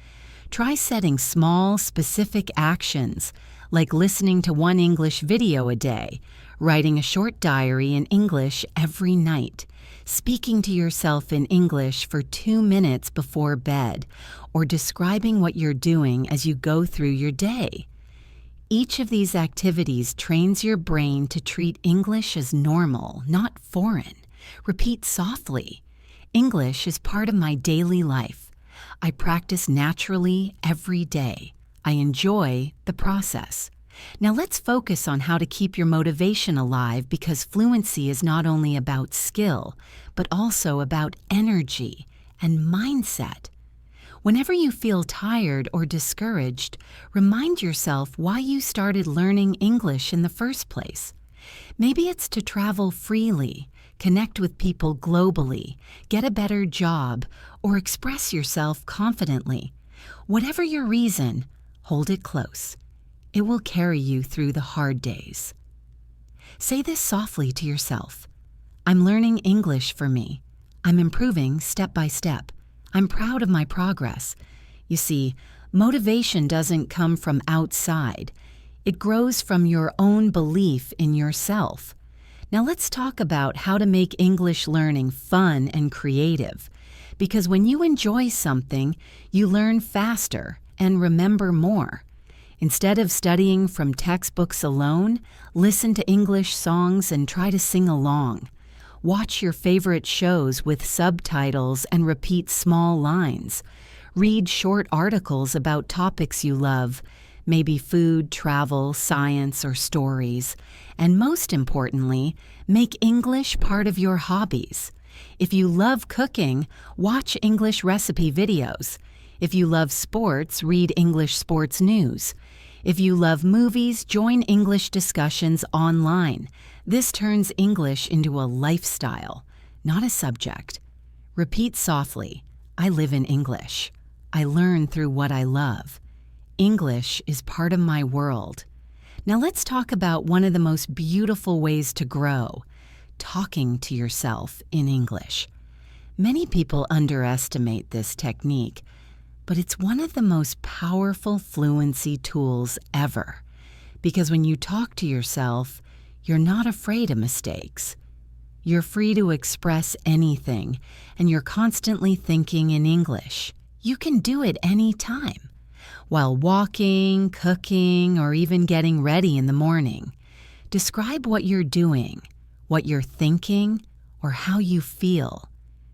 Try setting small, specific actions, like listening to one English video a day, writing a short diary in English every night, speaking to yourself in English for 2 minutes before bed, or describing what you're doing as you go through your day. Each of these activities trains your brain to treat English as normal, not foreign. Repeat softly. English is part of my daily life. I practice naturally every day. I enjoy the process. Now let's focus on how to keep your motivation alive, because fluency is not only about skill, but also about energy and mindset. Whenever you feel tired or discouraged, remind yourself why you started learning English in the first place. Maybe it's to travel freely, connect with people globally, get a better job, or express yourself confidently. Whatever your reason, hold it close. It will carry you through the hard days. Say this softly to yourself. I'm learning English for me. I'm improving step by step. I'm proud of my progress. You see, motivation doesn't come from outside. It grows from your own belief in yourself. Now let's talk about how to make English learning fun and creative. Because when you enjoy something, you learn faster and remember more. Instead of studying from textbooks alone, listen to English songs and try to sing along. Watch your favorite shows with subtitles and repeat small lines. Read short articles about topics you love, maybe food, travel, science, or stories. And most importantly, make English part of your hobbies. If you love cooking, watch English recipe videos. If you love sports, read English sports news. If you love movies, join English discussions online. This turns English into a lifestyle, not a subject. Repeat softly, I live in English. I learn through what I love. English is part of my world. Now let's talk about one of the most beautiful ways to grow, talking to yourself in English. Many people underestimate this technique, but it's one of the most powerful fluency tools ever. Because when you talk to yourself, you're not afraid of mistakes. You're free to express anything, and you're constantly thinking in English. You can do it any time, while walking, cooking, or even getting ready in the morning. Describe what you're doing, what you're thinking, or how you feel.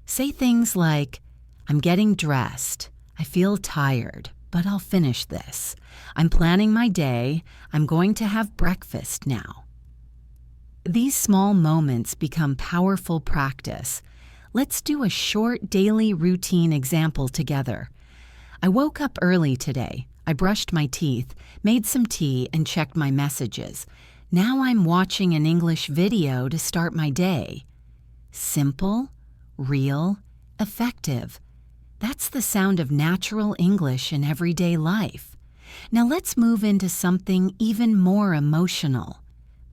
Say things like, I'm getting dressed. I feel tired, but I'll finish this. I'm planning my day. I'm going to have breakfast now. These small moments become powerful practice. Let's do a short daily routine example together. I woke up early today. I brushed my teeth, made some tea, and checked my messages. Now I'm watching an English video to start my day. Simple, real, effective. That's the sound of natural English in everyday life. Now let's move into something even more emotional.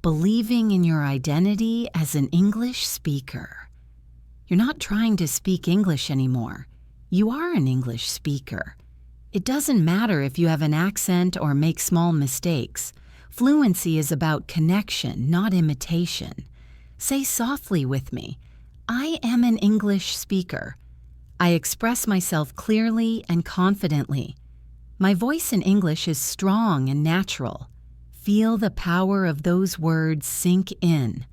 Believing in your identity as an English speaker. You're not trying to speak English anymore. You are an English speaker. It doesn't matter if you have an accent or make small mistakes. Fluency is about connection, not imitation. Say softly with me, I am an English speaker. I express myself clearly and confidently. My voice in English is strong and natural. Feel the power of those words sink in.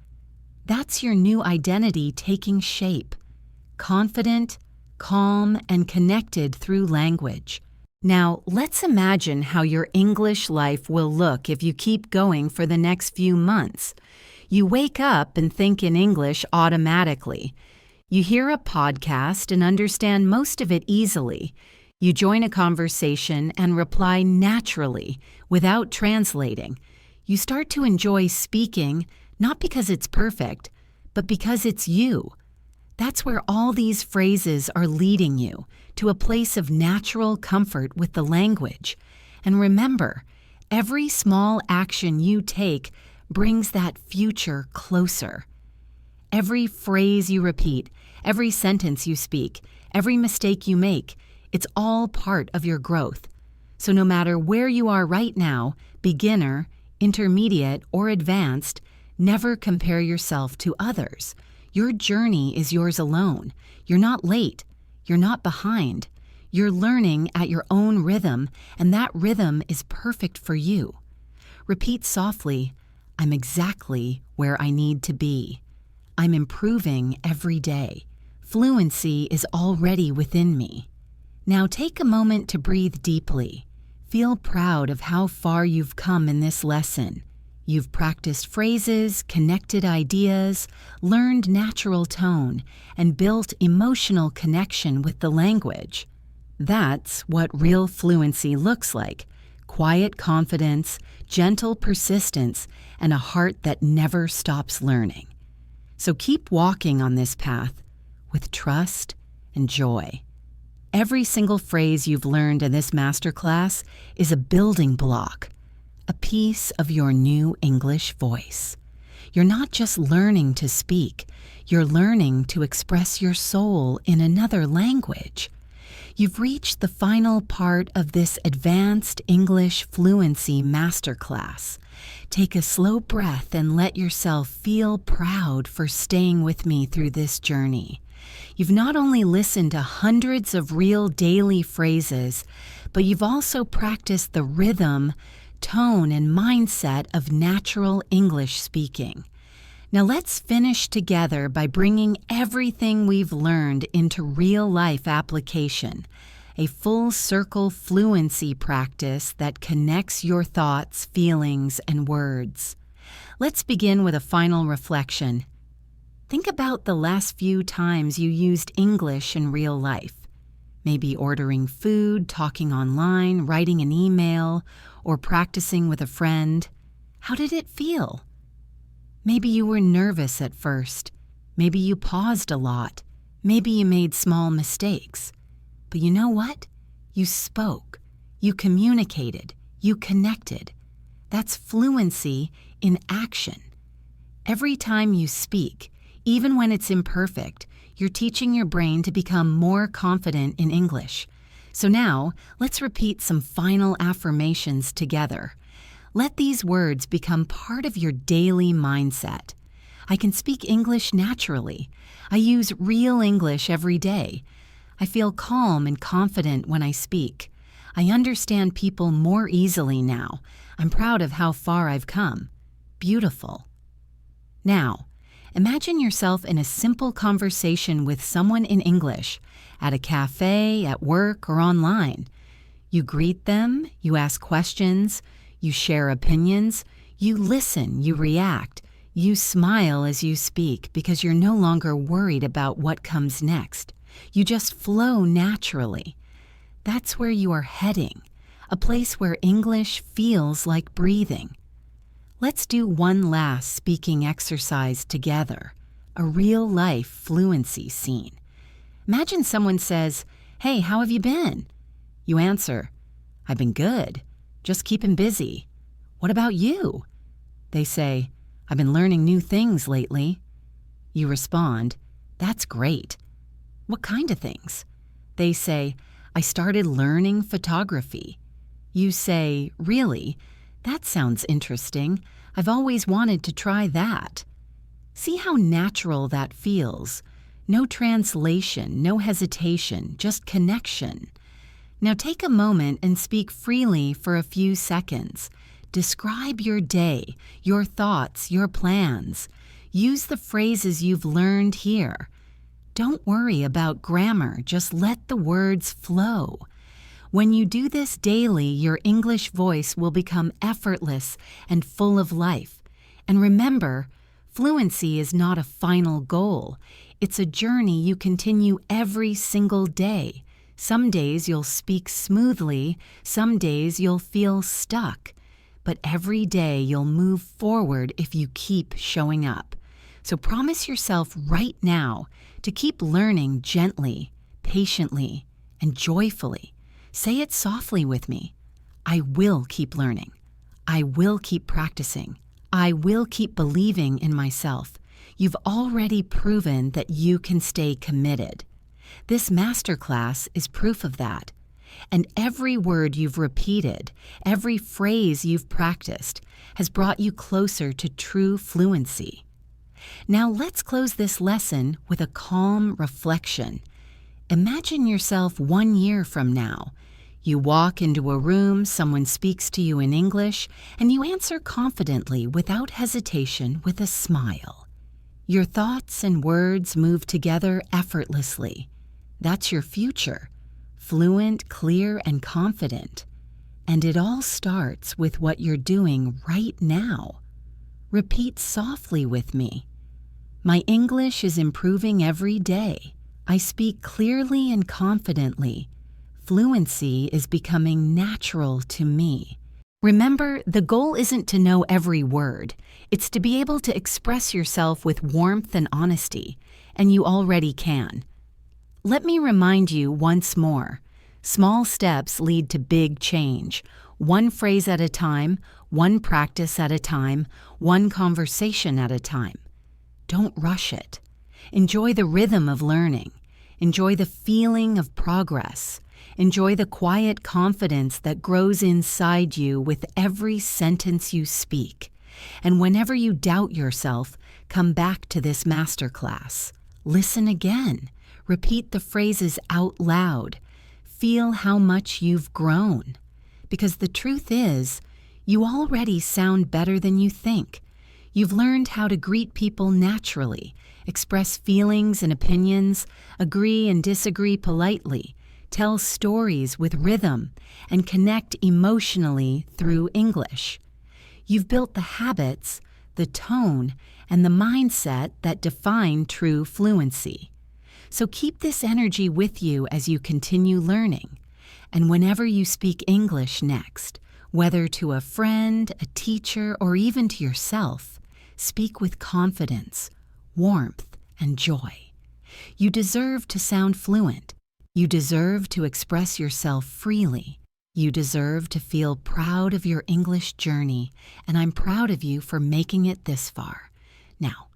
That's your new identity taking shape. Confident, calm, and connected through language. Now, let's imagine how your English life will look if you keep going for the next few months. You wake up and think in English automatically. You hear a podcast and understand most of it easily. You join a conversation and reply naturally, without translating. You start to enjoy speaking, not because it's perfect, but because it's you. That's where all these phrases are leading you, to a place of natural comfort with the language. And remember, every small action you take brings that future closer. Every phrase you repeat, every sentence you speak, every mistake you make, it's all part of your growth. So no matter where you are right now, beginner, intermediate, or advanced, never compare yourself to others. Your journey is yours alone. You're not late. You're not behind. You're learning at your own rhythm, and that rhythm is perfect for you. Repeat softly, I'm exactly where I need to be. I'm improving every day. Fluency is already within me. Now take a moment to breathe deeply. Feel proud of how far you've come in this lesson. You've practiced phrases, connected ideas, learned natural tone, and built emotional connection with the language. That's what real fluency looks like: quiet confidence, gentle persistence, and a heart that never stops learning. So keep walking on this path with trust and joy. Every single phrase you've learned in this masterclass is a building block, a piece of your new English voice. You're not just learning to speak, you're learning to express your soul in another language. You've reached the final part of this advanced English fluency masterclass. Take a slow breath and let yourself feel proud for staying with me through this journey. You've not only listened to hundreds of real daily phrases, but you've also practiced the rhythm, tone, and mindset of natural English speaking. Now let's finish together by bringing everything we've learned into real-life application, a full-circle fluency practice that connects your thoughts, feelings, and words. Let's begin with a final reflection. Think about the last few times you used English in real life. Maybe ordering food, talking online, writing an email, or practicing with a friend. How did it feel? Maybe you were nervous at first. Maybe you paused a lot. Maybe you made small mistakes. But you know what? You spoke. You communicated. You connected. That's fluency in action. Every time you speak, even when it's imperfect, you're teaching your brain to become more confident in English. So now, let's repeat some final affirmations together. Let these words become part of your daily mindset. I can speak English naturally. I use real English every day. I feel calm and confident when I speak. I understand people more easily now. I'm proud of how far I've come. Beautiful. Now, imagine yourself in a simple conversation with someone in English, at a cafe, at work, or online. You greet them, you ask questions, you share opinions, you listen, you react, you smile as you speak because you're no longer worried about what comes next. You just flow naturally. That's where you are heading, a place where English feels like breathing. Let's do one last speaking exercise together, a real-life fluency scene. Imagine someone says, "Hey, how have you been?" You answer, "I've been good, just keeping busy. What about you?" They say, "I've been learning new things lately." You respond, "That's great. What kind of things?" They say, I started learning photography. You say, really? That sounds interesting. I've always wanted to try that. See how natural that feels. No translation, no hesitation, just connection. Now take a moment and speak freely for a few seconds. Describe your day, your thoughts, your plans. Use the phrases you've learned here. Don't worry about grammar, just let the words flow. When you do this daily, your English voice will become effortless and full of life. And remember, fluency is not a final goal. It's a journey you continue every single day. Some days you'll speak smoothly, some days you'll feel stuck. But every day you'll move forward if you keep showing up. So promise yourself right now to keep learning gently, patiently, and joyfully. Say it softly with me. I will keep learning. I will keep practicing. I will keep believing in myself. You've already proven that you can stay committed. This masterclass is proof of that. And every word you've repeated, every phrase you've practiced, has brought you closer to true fluency. Now let's close this lesson with a calm reflection. Imagine yourself 1 year from now. You walk into a room, someone speaks to you in English, and you answer confidently, without hesitation, with a smile. Your thoughts and words move together effortlessly. That's your future. Fluent, clear, and confident. And it all starts with what you're doing right now. Repeat softly with me. My English is improving every day. I speak clearly and confidently. Fluency is becoming natural to me. Remember, the goal isn't to know every word. It's to be able to express yourself with warmth and honesty, and you already can. Let me remind you once more. Small steps lead to big change. One phrase at a time, one practice at a time, one conversation at a time. Don't rush it. Enjoy the rhythm of learning. Enjoy the feeling of progress. Enjoy the quiet confidence that grows inside you with every sentence you speak. And whenever you doubt yourself, come back to this masterclass. Listen again. Repeat the phrases out loud. Feel how much you've grown. Because the truth is, you already sound better than you think. You've learned how to greet people naturally, express feelings and opinions, agree and disagree politely, tell stories with rhythm, and connect emotionally through English. You've built the habits, the tone, and the mindset that define true fluency. So keep this energy with you as you continue learning. And whenever you speak English next, whether to a friend, a teacher, or even to yourself, speak with confidence, warmth, and joy. You deserve to sound fluent. You deserve to express yourself freely. You deserve to feel proud of your English journey, and I'm proud of you for making it this far. Now,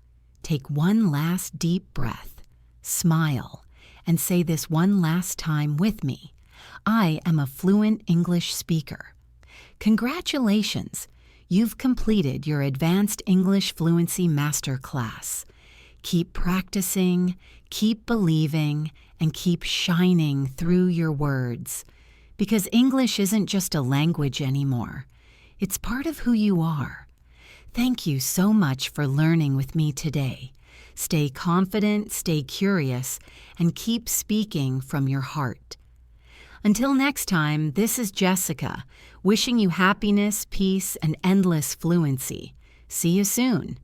take one last deep breath, smile, and say this one last time with me. I am a fluent English speaker. Congratulations! You've completed your Advanced English Fluency Masterclass. Keep practicing, keep believing, and keep shining through your words. Because English isn't just a language anymore. It's part of who you are. Thank you so much for learning with me today. Stay confident, stay curious, and keep speaking from your heart. Until next time, this is Jessica, wishing you happiness, peace, and endless fluency. See you soon.